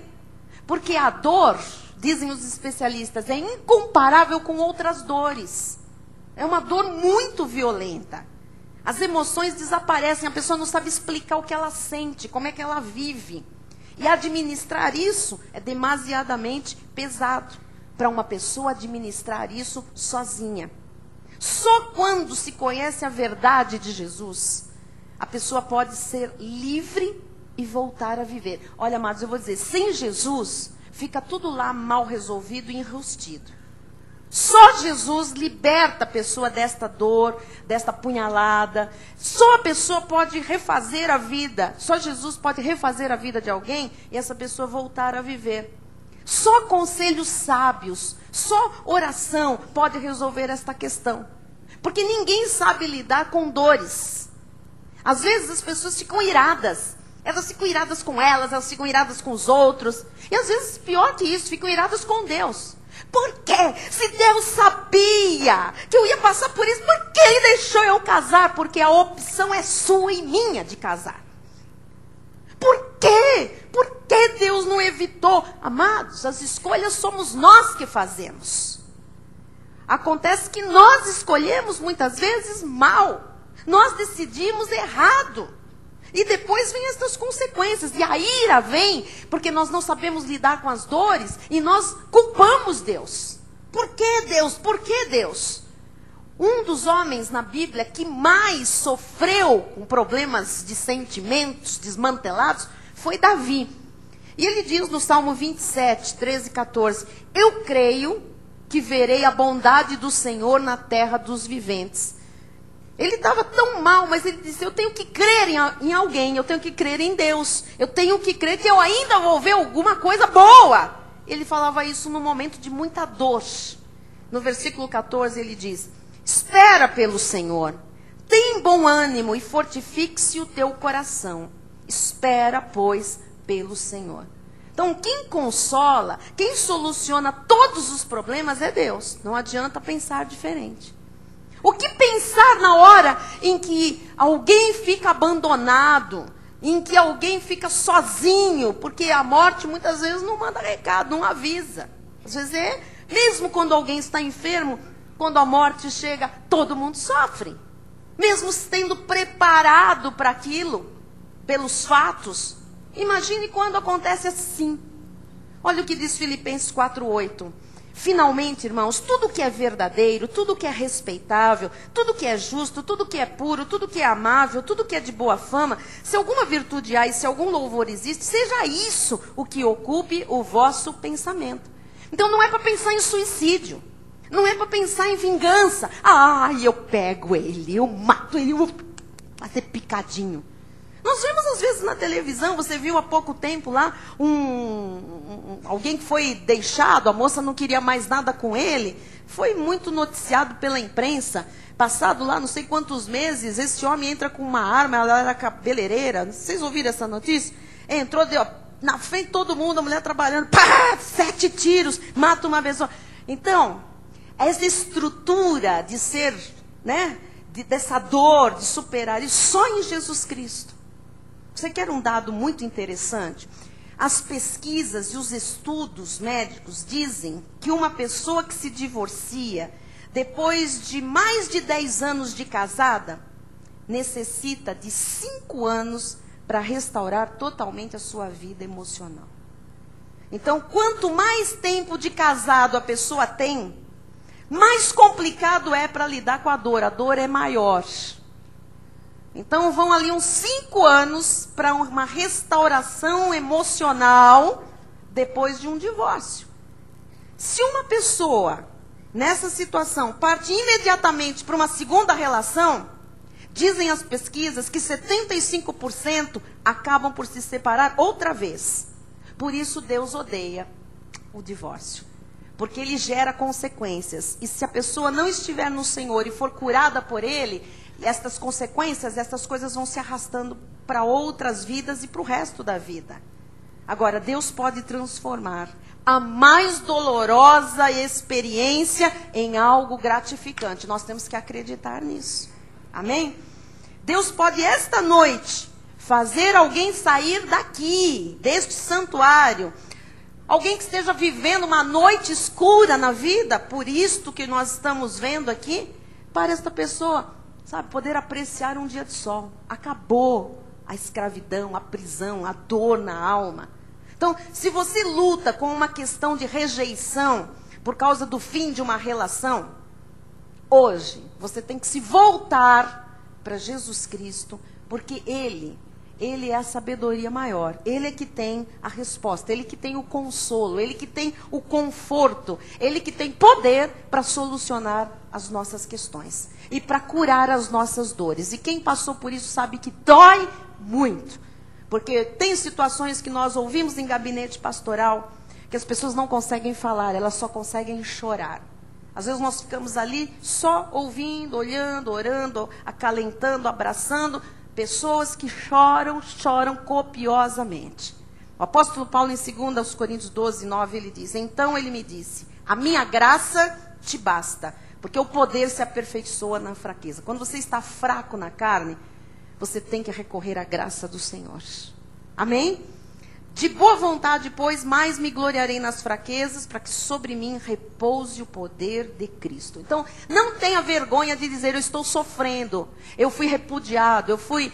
Porque a dor, dizem os especialistas, é incomparável com outras dores. É uma dor muito violenta. As emoções desaparecem, a pessoa não sabe explicar o que ela sente, como é que ela vive. E administrar isso é demasiadamente pesado para uma pessoa administrar isso sozinha. Só quando se conhece a verdade de Jesus, a pessoa pode ser livre e voltar a viver. Olha, amados, eu vou dizer, sem Jesus, fica tudo lá mal resolvido e enrustido. Só Jesus liberta a pessoa desta dor, desta punhalada. Só a pessoa pode refazer a vida. Só Jesus pode refazer a vida de alguém e essa pessoa voltar a viver. Só conselhos sábios, só oração pode resolver esta questão. Porque ninguém sabe lidar com dores. Às vezes as pessoas ficam iradas. Elas ficam iradas com elas ficam iradas com os outros. E às vezes, pior que isso, ficam iradas com Deus. Por quê? Se Deus sabia que eu ia passar por isso, por que Ele deixou eu casar? Porque a opção é sua e minha de casar. Por quê? Por que Deus não evitou? Amados, as escolhas somos nós que fazemos. Acontece que nós escolhemos muitas vezes mal. Nós decidimos errado. E depois vem essas consequências. E a ira vem porque nós não sabemos lidar com as dores e nós culpamos Deus. Por que Deus? Por que Deus? Um dos homens na Bíblia que mais sofreu com problemas de sentimentos desmantelados foi Davi. E ele diz no Salmo 27, 13 e 14: eu creio que verei a bondade do Senhor na terra dos viventes. Ele estava tão mal, mas ele disse, eu tenho que crer em alguém, eu tenho que crer em Deus. Eu tenho que crer que eu ainda vou ver alguma coisa boa. Ele falava isso num momento de muita dor. No versículo 14 ele diz, espera pelo Senhor, tem bom ânimo e fortifique-se o teu coração. Espera, pois, pelo Senhor. Então, quem consola, quem soluciona todos os problemas é Deus. Não adianta pensar diferente. O que pensar na hora em que alguém fica abandonado, em que alguém fica sozinho, porque a morte muitas vezes não manda recado, não avisa. Às vezes mesmo quando alguém está enfermo, quando a morte chega, todo mundo sofre. Mesmo tendo preparado para aquilo, pelos fatos. Imagine quando acontece assim. Olha o que diz Filipenses 4:8. Finalmente, irmãos, tudo que é verdadeiro, tudo que é respeitável, tudo que é justo, tudo que é puro, tudo que é amável, tudo que é de boa fama, se alguma virtude há e se algum louvor existe, seja isso o que ocupe o vosso pensamento. Então não é para pensar em suicídio, não é para pensar em vingança. Eu pego ele, eu mato ele, eu vou fazer picadinho. Nós vemos às vezes na televisão, você viu há pouco tempo lá, alguém que foi deixado, a moça não queria mais nada com ele, foi muito noticiado pela imprensa, passado lá não sei quantos meses, esse homem entra com uma arma, ela era cabeleireira, vocês ouviram essa notícia? Entrou, deu na frente de todo mundo, a mulher trabalhando, 7 tiros, mata uma pessoa. Então, essa estrutura de ser, dessa dor, de superar isso, só em Jesus Cristo. Você quer um dado muito interessante? As pesquisas e os estudos médicos dizem que uma pessoa que se divorcia depois de mais de 10 anos de casada, necessita de 5 anos para restaurar totalmente a sua vida emocional. Então, quanto mais tempo de casado a pessoa tem, mais complicado é para lidar com a dor é maior. Então vão ali uns 5 anos para uma restauração emocional depois de um divórcio. Se uma pessoa, nessa situação, parte imediatamente para uma segunda relação, dizem as pesquisas que 75% acabam por se separar outra vez. Por isso Deus odeia o divórcio. Porque ele gera consequências. E se a pessoa não estiver no Senhor e for curada por Ele, estas consequências, essas coisas vão se arrastando para outras vidas e para o resto da vida. Agora, Deus pode transformar a mais dolorosa experiência em algo gratificante. Nós temos que acreditar nisso. Amém? Deus pode esta noite fazer alguém sair daqui, deste santuário. Alguém que esteja vivendo uma noite escura na vida, por isto que nós estamos vendo aqui, para esta pessoa, sabe, poder apreciar um dia de sol. Acabou a escravidão, a prisão, a dor na alma. Então, se você luta com uma questão de rejeição por causa do fim de uma relação, hoje você tem que se voltar para Jesus Cristo, porque Ele é a sabedoria maior. Ele é que tem a resposta, Ele que tem o consolo, Ele que tem o conforto, Ele que tem poder para solucionar as nossas questões e para curar as nossas dores. E quem passou por isso sabe que dói muito. Porque tem situações que nós ouvimos em gabinete pastoral, que as pessoas não conseguem falar, elas só conseguem chorar. Às vezes nós ficamos ali só ouvindo, olhando, orando, acalentando, abraçando pessoas que choram copiosamente. O apóstolo Paulo, em 2 Coríntios 12, 9, ele diz: então ele me disse, a minha graça te basta, porque o poder se aperfeiçoa na fraqueza. Quando você está fraco na carne, você tem que recorrer à graça do Senhor. Amém? De boa vontade, pois, mais me gloriarei nas fraquezas, para que sobre mim repouse o poder de Cristo. Então, não tenha vergonha de dizer, eu estou sofrendo, eu fui repudiado, eu fui,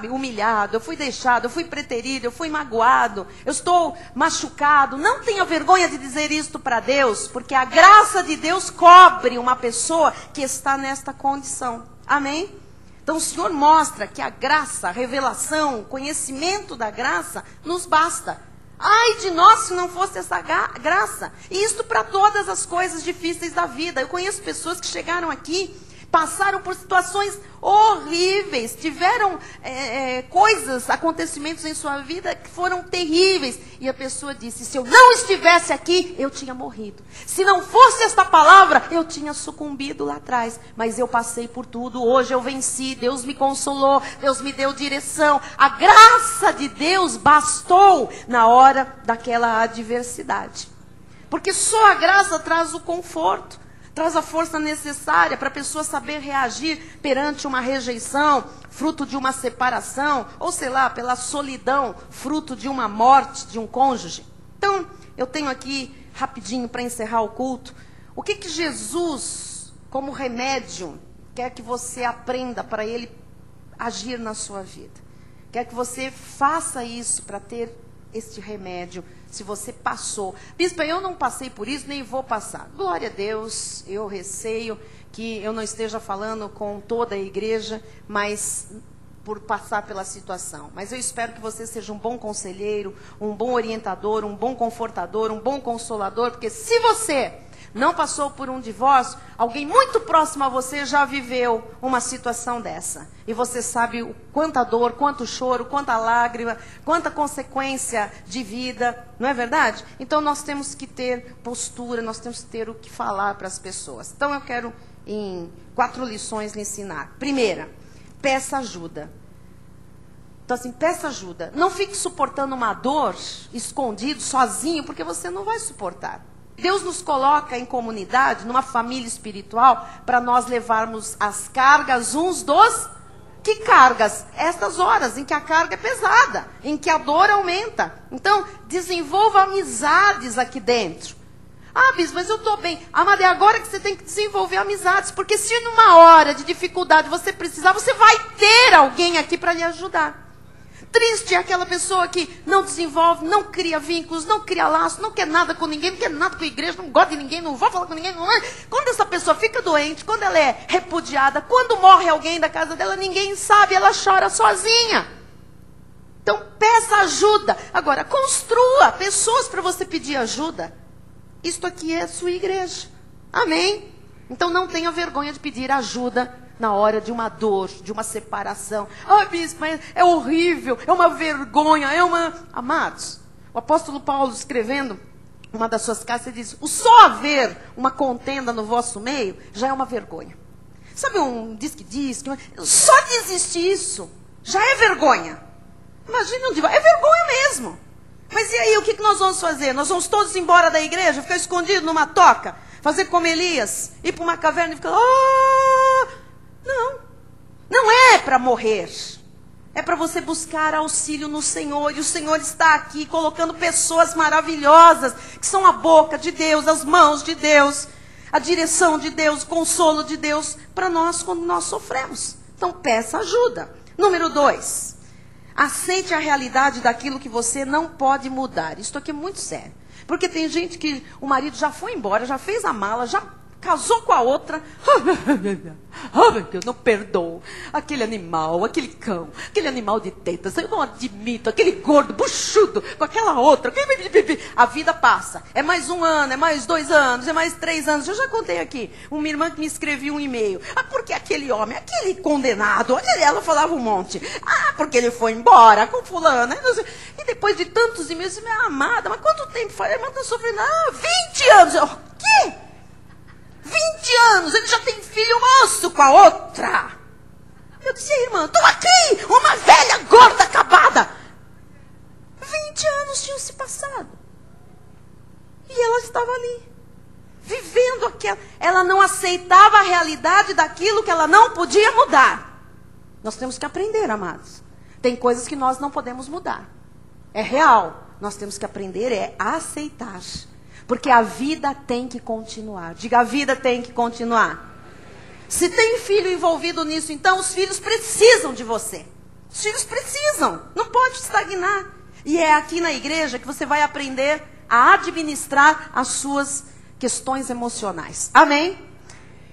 humilhado, eu fui deixado, eu fui preterido, eu fui magoado, eu estou machucado. Não tenha vergonha de dizer isto para Deus, porque a graça de Deus cobre uma pessoa que está nesta condição. Amém? Então o Senhor mostra que a graça, a revelação, o conhecimento da graça nos basta. Ai de nós se não fosse essa graça. E isto para todas as coisas difíceis da vida. Eu conheço pessoas que chegaram aqui, passaram por situações horríveis, tiveram coisas, acontecimentos em sua vida que foram terríveis. E a pessoa disse, se eu não estivesse aqui, eu tinha morrido. Se não fosse esta palavra, eu tinha sucumbido lá atrás. Mas eu passei por tudo, hoje eu venci, Deus me consolou, Deus me deu direção. A graça de Deus bastou na hora daquela adversidade. Porque só a graça traz o conforto. Traz a força necessária para a pessoa saber reagir perante uma rejeição, fruto de uma separação, ou sei lá, pela solidão, fruto de uma morte de um cônjuge. Então, eu tenho aqui, rapidinho para encerrar o culto, o que Jesus, como remédio, quer que você aprenda para Ele agir na sua vida. Quer que você faça isso para ter este remédio, se você passou. Bispa, eu não passei por isso, nem vou passar. Glória a Deus, eu receio que eu não esteja falando com toda a igreja, mas por passar pela situação. Mas eu espero que você seja um bom conselheiro, um bom orientador, um bom confortador, um bom consolador, porque se você não passou por um divórcio, alguém muito próximo a você já viveu uma situação dessa. E você sabe o quanta dor, quanto choro, quanta lágrima, quanta consequência de vida. Não é verdade? Então nós temos que ter postura, nós temos que ter o que falar para as pessoas. Então eu quero, em 4 lições, lhe ensinar. Primeira, peça ajuda. Então assim, peça ajuda. Não fique suportando uma dor, escondido, sozinho, porque você não vai suportar. Deus nos coloca em comunidade, numa família espiritual, para nós levarmos as cargas uns dos... Que cargas? Estas horas em que a carga é pesada, em que a dor aumenta. Então, desenvolva amizades aqui dentro. Ah, bispo, mas eu estou bem. Amada, é agora que você tem que desenvolver amizades, porque se numa hora de dificuldade você precisar, você vai ter alguém aqui para lhe ajudar. Triste é aquela pessoa que não desenvolve, não cria vínculos, não cria laços, não quer nada com ninguém, não quer nada com a igreja, não gosta de ninguém, não vai falar com ninguém. Não... Quando essa pessoa fica doente, quando ela é repudiada, quando morre alguém da casa dela, ninguém sabe, ela chora sozinha. Então, peça ajuda. Agora, construa pessoas para você pedir ajuda. Isto aqui é a sua igreja. Amém? Então, não tenha vergonha de pedir ajuda na hora de uma dor, de uma separação. Ah, bispo, mas é horrível, é uma vergonha, é uma... Amados, o apóstolo Paulo, escrevendo uma das suas cartas, ele diz, o só haver uma contenda no vosso meio, já é uma vergonha. Sabe diz, só de existir isso, já é vergonha. Imagina onde vai, é vergonha mesmo. Mas e aí, o que nós vamos fazer? Nós vamos todos embora da igreja, ficar escondido numa toca, fazer como Elias, ir para uma caverna e ficar... Não. Não é para morrer. É para você buscar auxílio no Senhor. E o Senhor está aqui colocando pessoas maravilhosas, que são a boca de Deus, as mãos de Deus, a direção de Deus, o consolo de Deus, para nós quando nós sofremos. Então peça ajuda. Número 2. Aceite a realidade daquilo que você não pode mudar. Isso aqui é muito sério. Porque tem gente que o marido já foi embora, já fez a mala, já casou com a outra. Meu Deus, não perdoo. Aquele animal, aquele cão, aquele animal de tetas, eu não admito. Aquele gordo, buchudo, com aquela outra. A vida passa. É mais 1 ano, é mais 2 anos, é mais 3 anos. Eu já contei aqui. Uma irmã que me escreveu um e-mail. Porque aquele homem, aquele condenado, ela falava um monte. Porque ele foi embora com fulana. E depois de tantos e-mails, minha amada, mas quanto tempo faz? A irmã está sofrendo. 20 anos. O quê? 20 anos, ele já tem filho moço com a outra. Eu disse, irmã, estou aqui, uma velha gorda acabada. 20 anos tinham se passado. E ela estava ali, vivendo aquela. Ela não aceitava a realidade daquilo que ela não podia mudar. Nós temos que aprender, amados. Tem coisas que nós não podemos mudar. É real. Nós temos que aprender a aceitar. Porque a vida tem que continuar. Diga, a vida tem que continuar. Se tem filho envolvido nisso, então os filhos precisam de você. Os filhos precisam. Não pode estagnar. E é aqui na igreja que você vai aprender a administrar as suas questões emocionais. Amém?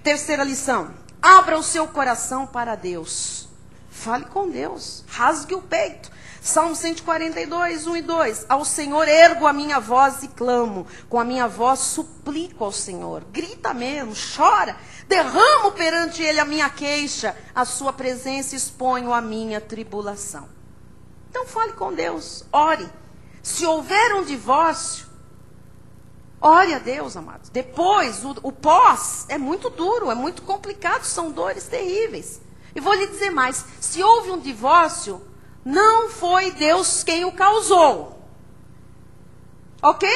3ª lição. Abra o seu coração para Deus. Fale com Deus. Rasgue o peito. Salmo 142, 1 e 2. Ao Senhor ergo a minha voz e clamo. Com a minha voz suplico ao Senhor. Grita mesmo, chora. Derramo perante Ele a minha queixa. A sua presença exponho a minha tribulação. Então fale com Deus. Ore. Se houver um divórcio, ore a Deus, amados. Depois, o pós é muito duro, é muito complicado. São dores terríveis. E vou lhe dizer mais. Se houve um divórcio, não foi Deus quem o causou. Ok?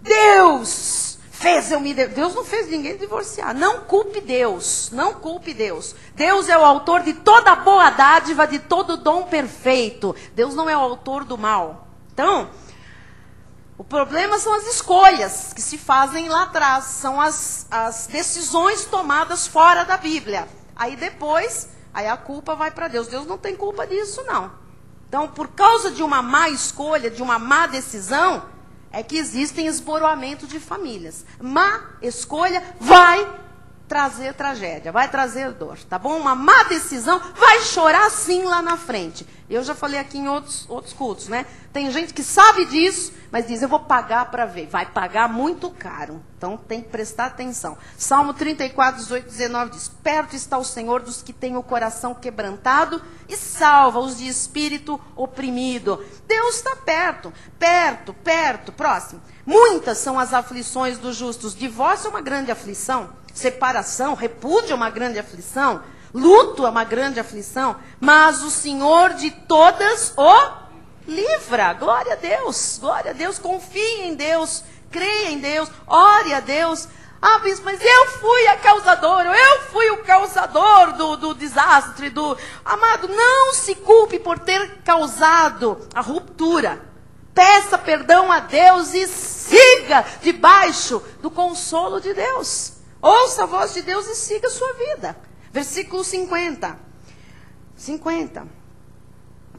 Deus fez eu me... Deus não fez ninguém divorciar. Não culpe Deus. Não culpe Deus. Deus é o autor de toda boa dádiva, de todo dom perfeito. Deus não é o autor do mal. Então, o problema são as escolhas que se fazem lá atrás. São as decisões tomadas fora da Bíblia. Aí depois... Aí a culpa vai para Deus. Deus não tem culpa disso, não. Então, por causa de uma má escolha, de uma má decisão, é que existem esboroamento de famílias. Má escolha vai trazer tragédia, vai trazer dor, tá bom? Uma má decisão vai chorar sim lá na frente. Eu já falei aqui em outros cultos, né? Tem gente que sabe disso, mas diz, eu vou pagar para ver. Vai pagar muito caro. Então tem que prestar atenção. Salmo 34, 18, 19 diz, perto está o Senhor dos que têm o coração quebrantado e salva os de espírito oprimido. Deus está perto, perto, perto. Próximo. Muitas são as aflições dos justos. Divórcio é uma grande aflição. Separação, repúdio é uma grande aflição. Luto é uma grande aflição. Mas o Senhor de todas o livra. Glória a Deus. Glória a Deus. Confie em Deus. Creia em Deus. Ore a Deus. Bispo, mas eu fui a causadora. Eu fui o causador do desastre. Amado, não se culpe por ter causado a ruptura. Peça perdão a Deus e siga debaixo do consolo de Deus. Ouça a voz de Deus e siga a sua vida. Versículo 50. 50.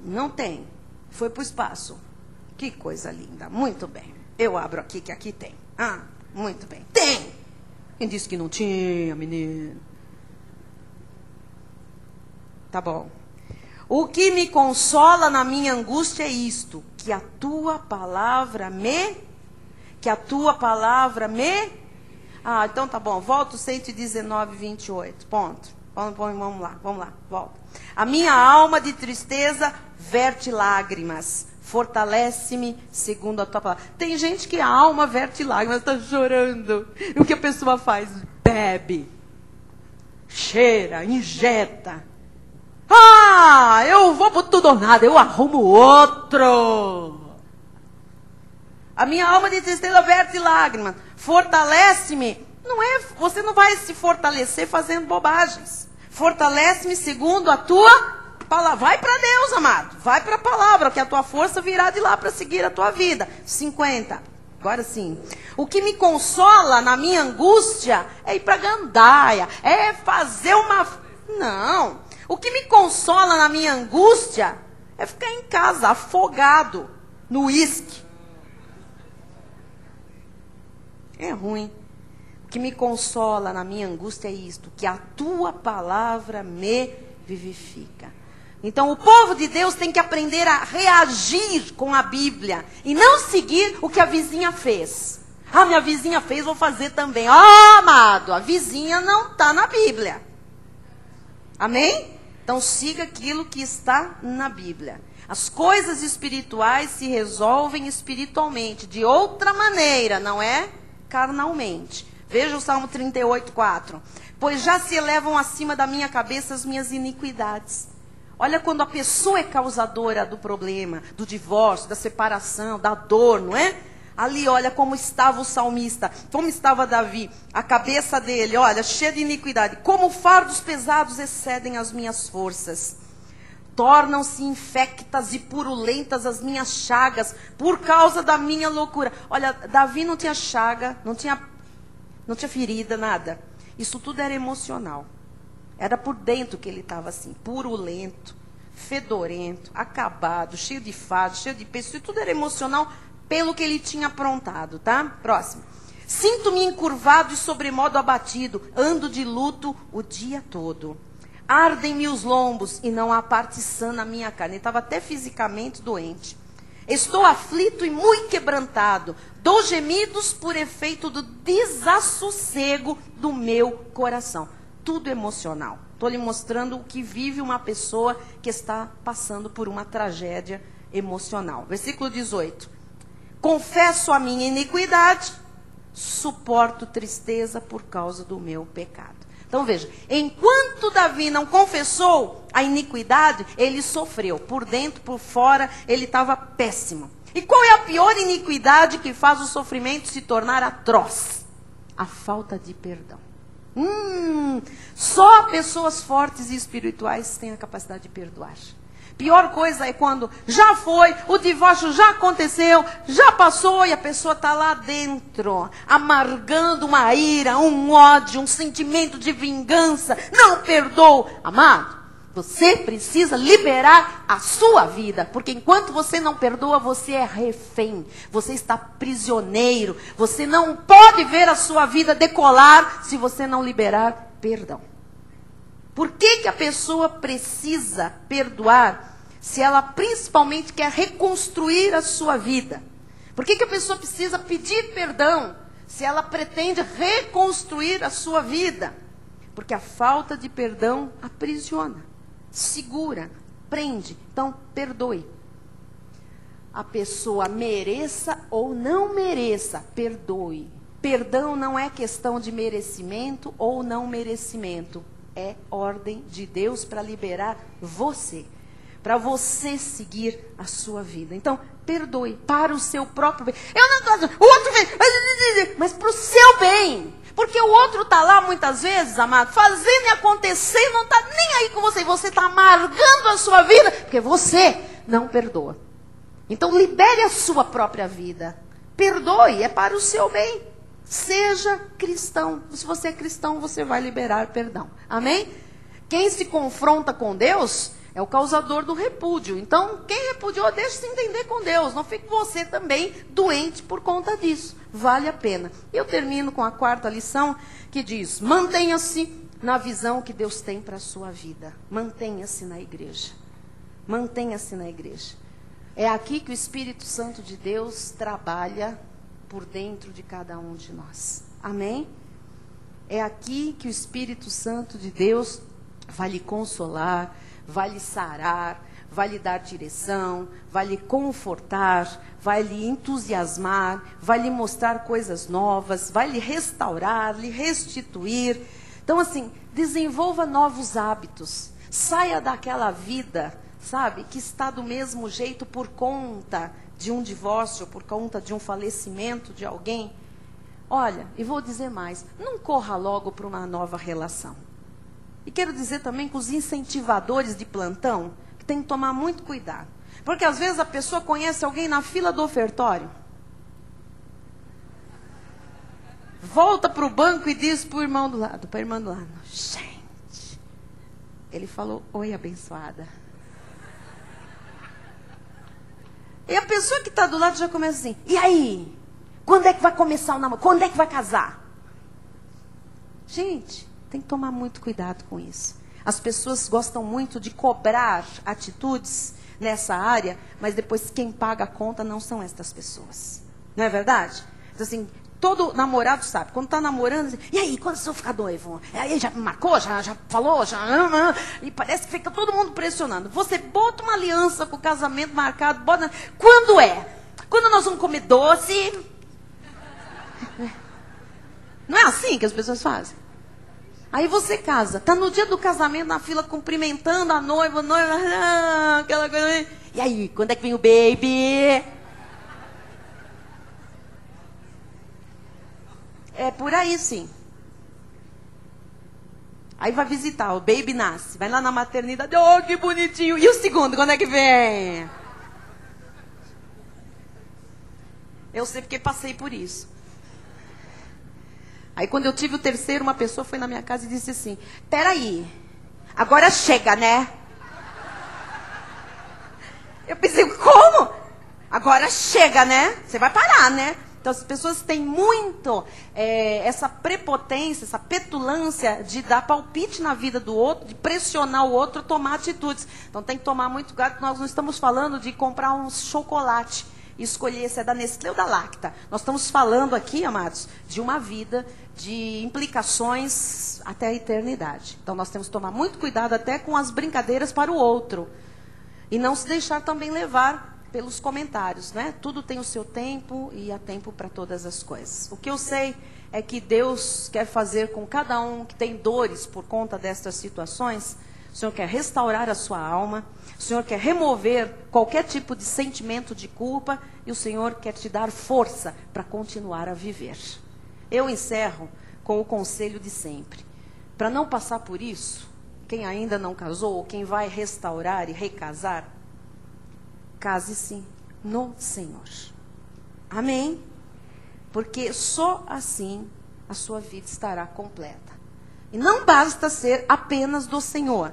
Não tem. Foi para o espaço. Que coisa linda. Muito bem. Eu abro aqui, que aqui tem. Muito bem. Tem. Quem disse que não tinha, menino? Tá bom. O que me consola na minha angústia é isto. Que a tua palavra me... então tá bom. Volta o 119, 28. Ponto. Vamos lá. Volta. A minha alma de tristeza verte lágrimas. Fortalece-me segundo a tua palavra. Tem gente que a alma verte lágrimas, está chorando. E o que a pessoa faz? Bebe. Cheira, injeta. Eu vou por tudo ou nada, eu arrumo outro. A minha alma de tristeza verte lágrimas. Fortalece-me. Você não vai se fortalecer fazendo bobagens. Fortalece-me segundo a tua palavra. Vai para Deus, amado. Vai para a palavra, que a tua força virá de lá para seguir a tua vida. 50. Agora sim. O que me consola na minha angústia é ir para gandaia. É fazer uma... Não. O que me consola na minha angústia é ficar em casa, afogado no uísque. É ruim. O que me consola na minha angústia é isto, que a tua palavra me vivifica. Então o povo de Deus tem que aprender a reagir com a Bíblia e não seguir o que a vizinha fez. Ah, minha vizinha fez, vou fazer também. Ah, amado, a vizinha não está na Bíblia. Amém? Então siga aquilo que está na Bíblia. As coisas espirituais se resolvem espiritualmente, de outra maneira, não é carnalmente. Veja o Salmo 38, 4. Pois já se elevam acima da minha cabeça as minhas iniquidades. Olha quando a pessoa é causadora do problema, do divórcio, da separação, da dor, não é? Ali, olha como estava o salmista, como estava Davi, a cabeça dele, olha, cheia de iniquidade. Como fardos pesados excedem as minhas forças. Tornam-se infectas e purulentas as minhas chagas, por causa da minha loucura. Olha, Davi não tinha chaga, não tinha ferida, nada. Isso tudo era emocional. Era por dentro que ele estava assim, purulento, fedorento, acabado, cheio de fardo, cheio de peso. Isso tudo era emocional pelo que ele tinha aprontado, tá? Próximo. Sinto-me encurvado e sobremodo abatido, ando de luto o dia todo. Ardem-me os lombos e não há parte sã na minha carne. Ele estava até fisicamente doente. Estou aflito e muito quebrantado. Dou gemidos por efeito do desassossego do meu coração. Tudo emocional. Estou lhe mostrando o que vive uma pessoa que está passando por uma tragédia emocional. Versículo 18. Confesso a minha iniquidade, suporto tristeza por causa do meu pecado. Então veja, enquanto Davi não confessou a iniquidade, ele sofreu. Por dentro, por fora, ele estava péssimo. E qual é a pior iniquidade que faz o sofrimento se tornar atroz? A falta de perdão. Só pessoas fortes e espirituais têm a capacidade de perdoar. Pior coisa é quando já foi, o divórcio já aconteceu, já passou e a pessoa está lá dentro, amargando uma ira, um ódio, um sentimento de vingança, não perdoa. Amado, você precisa liberar a sua vida, porque enquanto você não perdoa, você é refém, você está prisioneiro, você não pode ver a sua vida decolar se você não liberar perdão. Por que a pessoa precisa perdoar se ela principalmente quer reconstruir a sua vida? Por que a pessoa precisa pedir perdão se ela pretende reconstruir a sua vida? Porque a falta de perdão aprisiona, segura, prende. Então, perdoe. A pessoa mereça ou não mereça, perdoe. Perdão não é questão de merecimento ou não merecimento. É ordem de Deus para liberar você, para você seguir a sua vida. Então, perdoe para o seu próprio bem. Eu não estou dizendo, o outro vem, mas para o seu bem. Porque o outro está lá muitas vezes, amado, fazendo e acontecendo, não está nem aí com você. Você está amargando a sua vida, porque você não perdoa. Então, libere a sua própria vida. Perdoe, é para o seu bem. Seja cristão. Se você é cristão, você vai liberar perdão. Amém? Quem se confronta com Deus é o causador do repúdio. Então, quem repudiou, deixe se entender com Deus. Não fique você também doente por conta disso. Vale a pena. Eu termino com a quarta lição, que diz: mantenha-se na visão que Deus tem para a sua vida. Mantenha-se na igreja. Mantenha-se na igreja. É aqui que o Espírito Santo de Deus trabalha por dentro de cada um de nós. Amém? É aqui que o Espírito Santo de Deus vai lhe consolar, vai lhe sarar, vai lhe dar direção, vai lhe confortar, vai lhe entusiasmar, vai lhe mostrar coisas novas, vai lhe restaurar, lhe restituir. Então, assim, desenvolva novos hábitos. Saia daquela vida, sabe, que está do mesmo jeito por conta de um divórcio, por conta de um falecimento de alguém, olha, e vou dizer mais, não corra logo para uma nova relação. E quero dizer também com os incentivadores de plantão, que tem que tomar muito cuidado. Porque às vezes a pessoa conhece alguém na fila do ofertório, volta para o banco e diz para o irmão do lado, para a irmã do lado, gente, ele falou, oi abençoada. E a pessoa que está do lado já começa assim, e aí? Quando é que vai começar o namoro? Quando é que vai casar? Gente, tem que tomar muito cuidado com isso. As pessoas gostam muito de cobrar atitudes nessa área, mas depois quem paga a conta não são estas pessoas. Não é verdade? Então, assim, todo namorado sabe, quando está namorando, assim, e aí, quando vocês vão ficar noivo? Aí já marcou, já falou, e parece que fica todo mundo pressionando. Você bota uma aliança com o casamento marcado, bota, quando é? Quando nós vamos comer doce? Não é assim que as pessoas fazem? Aí você casa, está no dia do casamento, na fila, cumprimentando a noiva, aquela coisa. E aí, quando é que vem o baby? É por aí, sim. Aí vai visitar, o baby nasce, vai lá na maternidade, oh, que bonitinho. E o segundo, quando é que vem? Eu sei porque passei por isso. Aí quando eu tive o terceiro, uma pessoa foi na minha casa e disse assim, peraí, agora chega, né? Eu pensei, como? Agora chega, né? Você vai parar, né? Então as pessoas têm muito essa prepotência, essa petulância de dar palpite na vida do outro, de pressionar o outro a tomar atitudes. Então tem que tomar muito cuidado, nós não estamos falando de comprar um chocolate e escolher se é da Nestlé ou da Lacta. Nós estamos falando aqui, amados, de uma vida, de implicações até a eternidade. Então nós temos que tomar muito cuidado até com as brincadeiras para o outro. E não se deixar também levar pelos comentários, né? Tudo tem o seu tempo e há tempo para todas as coisas. O que eu sei é que Deus quer fazer com cada um que tem dores por conta destas situações. O Senhor quer restaurar a sua alma, o Senhor quer remover qualquer tipo de sentimento de culpa e o Senhor quer te dar força para continuar a viver. Eu encerro com o conselho de sempre. Para não passar por isso, quem ainda não casou ou quem vai restaurar e recasar, case-se no Senhor. Amém? Porque só assim a sua vida estará completa. E não basta ser apenas do Senhor.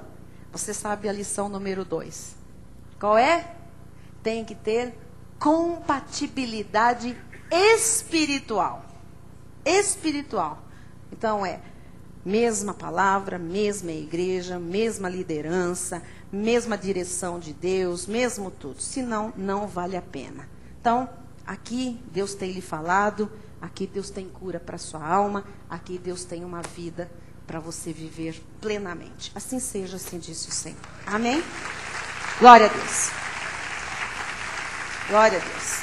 Você sabe a lição número 2. Qual é? Tem que ter compatibilidade espiritual. Espiritual. Então mesma palavra, mesma igreja, mesma liderança, mesma direção de Deus, mesmo tudo. Senão, não vale a pena. Então, aqui Deus tem lhe falado, aqui Deus tem cura para a sua alma, aqui Deus tem uma vida para você viver plenamente. Assim seja, assim disse o Senhor. Amém? Glória a Deus. Glória a Deus.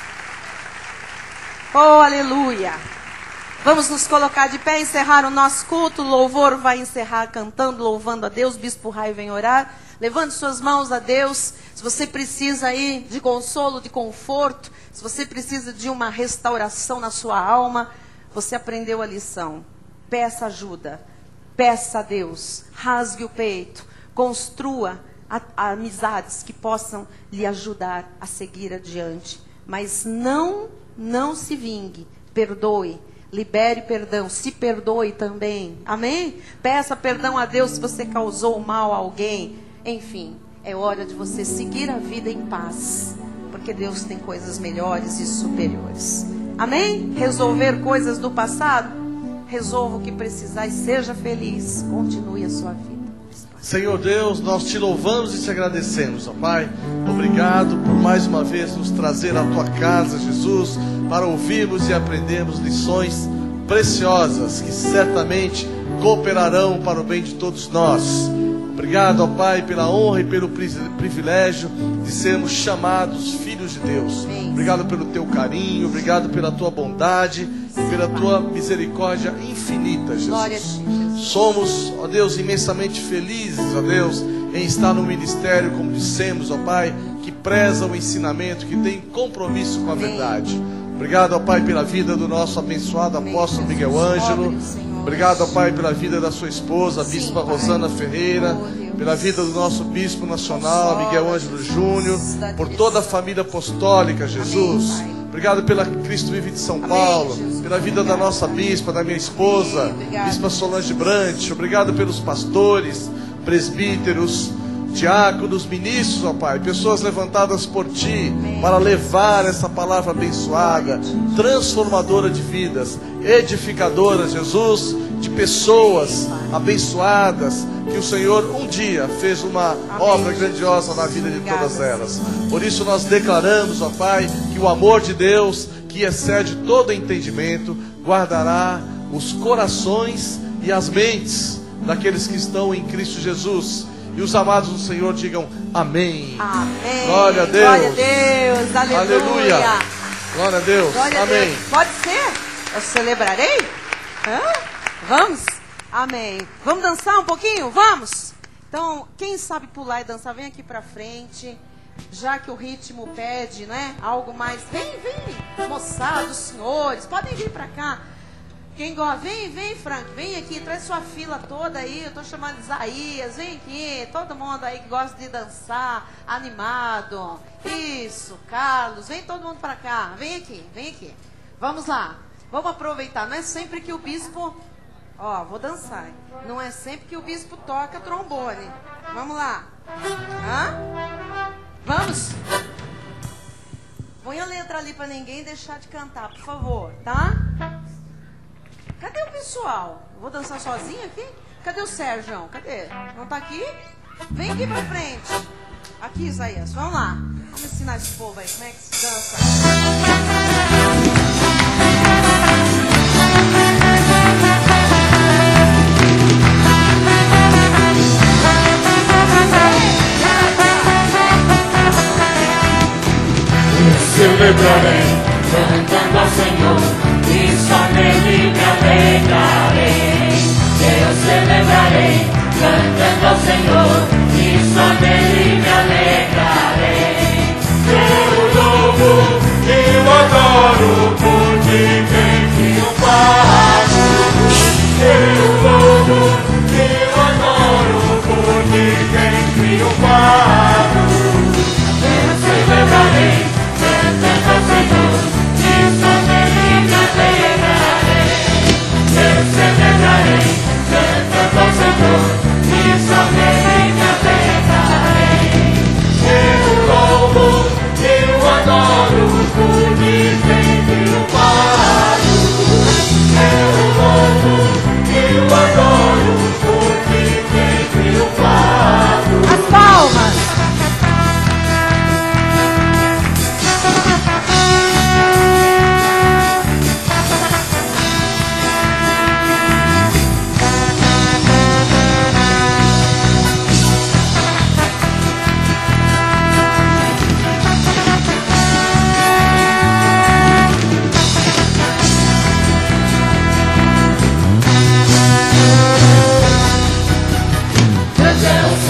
Oh, aleluia. Vamos nos colocar de pé, encerrar o nosso culto. O louvor vai encerrar cantando, louvando a Deus. Bispo Raio vem orar. Levante suas mãos a Deus. Se você precisa aí de consolo, de conforto, se você precisa de uma restauração na sua alma, você aprendeu a lição. Peça ajuda. Peça a Deus. Rasgue o peito. Construa amizades que possam lhe ajudar a seguir adiante. Mas não se vingue. Perdoe. Libere perdão, se perdoe também, amém? Peça perdão a Deus se você causou mal a alguém. Enfim, é hora de você seguir a vida em paz, porque Deus tem coisas melhores e superiores. Amém? Resolver coisas do passado, resolva o que precisar e seja feliz. Continue a sua vida. Senhor Deus, nós te louvamos e te agradecemos, ó Pai. Obrigado por mais uma vez nos trazer à tua casa, Jesus, para ouvirmos e aprendermos lições preciosas que certamente cooperarão para o bem de todos nós. Obrigado, ó Pai, pela honra e pelo privilégio de sermos chamados filhos de Deus. Obrigado pelo teu carinho, obrigado pela tua bondade e pela tua misericórdia infinita, Jesus. Somos, ó Deus, imensamente felizes, ó Deus, em estar no ministério, como dissemos, ó Pai, que preza o ensinamento, que tem compromisso com a verdade. Obrigado, ó Pai, pela vida do nosso abençoado apóstolo Miguel Ângelo. Obrigado, ó Pai, pela vida da sua esposa, a bispa Rosana Ferreira, pela vida do nosso bispo nacional, Miguel Ângelo Júnior, por toda a família apostólica, Jesus. Obrigado pela Cristo Vive de São Paulo, pela vida da nossa bispa, da minha esposa, bispa Solange Brant. Obrigado pelos pastores, presbíteros, diáconos, ministros, ó Pai, pessoas levantadas por Ti para levar essa palavra abençoada, transformadora de vidas, edificadora, Jesus, de pessoas abençoadas, que o Senhor um dia fez uma obra grandiosa na vida de todas elas. Por isso nós declaramos, ó Pai, que o amor de Deus, que excede todo entendimento, guardará os corações e as mentes daqueles que estão em Cristo Jesus. E os amados do Senhor digam amém. Amém. Glória a Deus. Glória a Deus. Aleluia. Aleluia. Glória a Deus. Glória amém. A Deus. Pode ser? Eu celebrarei? Vamos? Amém. Vamos dançar um pouquinho? Vamos? Então, quem sabe pular e dançar, vem aqui pra frente. Já que o ritmo pede, né? Algo mais. Vem, moçados, senhores. Podem vir pra cá. Quem gosta, vem, Frank, vem aqui, traz sua fila toda aí. Eu tô chamando Isaías, vem aqui, todo mundo aí que gosta de dançar, animado. Isso, Carlos, vem todo mundo pra cá, vem aqui. Vamos lá, vamos aproveitar. Não é sempre que o bispo, vou dançar. Não é sempre que o bispo toca trombone. Vamos lá. Vamos? Põe a letra ali pra ninguém deixar de cantar, por favor, tá? Cadê o pessoal? Vou dançar sozinha aqui? Cadê o Sérgio? Cadê? Não tá aqui? Vem aqui pra frente. Aqui, Isaías. Vamos lá. Vamos ensinar esse povo aí como é que se dança. Eu celebrarei, cantando ao Senhor, e só nele me alegrarei. Eu celebrarei, cantando ao Senhor, e só nele me alegrarei. Eu louvo e o adoro, porque vem triunfado. Eu louvo e o adoro, porque vem triunfado. Eu celebrarei, cantando ao Senhor, e só nele me alegrarei. Eu celebrarei, cantando ao Senhor, e só nele me alegrarei. Eu louvo e o adoro, porque vem triunfado. Eu louvo e o adoro, porque vem triunfado. As palmas.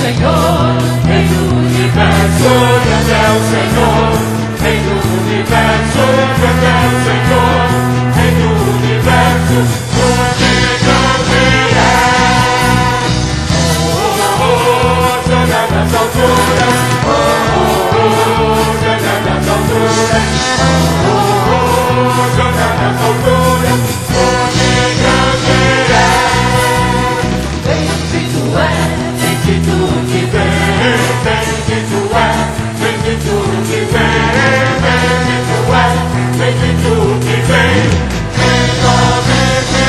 Senhor, Rei do universo, grande é o Senhor, Rei do universo, grande é o Senhor, Rei do universo, onde vier. Joga nas alturas, joga nas alturas, joga nas alturas, onde vier. Bendito é. Bendito que vem, bendito é, bendito que vem, bendito é, bendito que vem, em nome de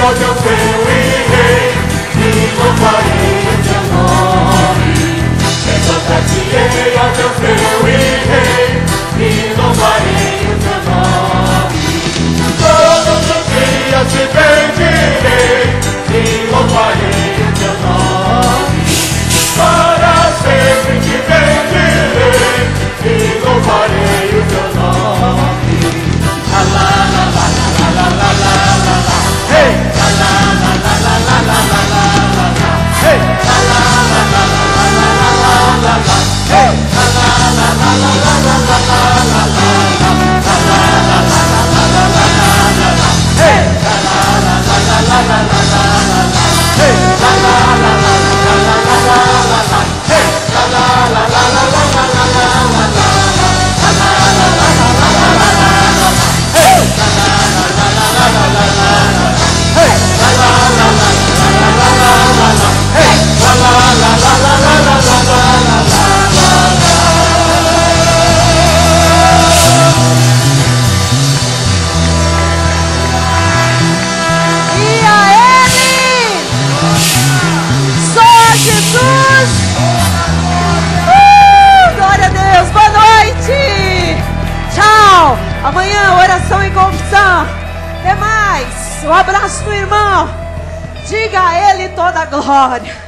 ao teu seu rei, e louvarei o teu nome. Exaltar-te-ei ao teu seu rei, e louvarei o teu nome. Todos os dias te bendirei, e louvarei o teu nome. Para sempre te bendirei, e louvarei o teu nome. La la la la la la la la la la. Hey! La la la la la la la la la la. Hey! La la la la la la la la la la. Hey! La la la la la la la la la la. La la la la la la la la la la. Hey! La la la la la la la la la la. Hey! La la la la la la la la la la. Hey! La la la la la la la la la la. La la la la la la la la la. Hey! La la la la la la la la la. Hey! La la la la la la la la la. Hey! La la la la la la la la la. E a Ele! Só a Jesus! Glória a Deus! Boa noite! Tchau! Amanhã, oração e confissão. Até mais! Um abraço do irmão. Diga a Ele toda a glória.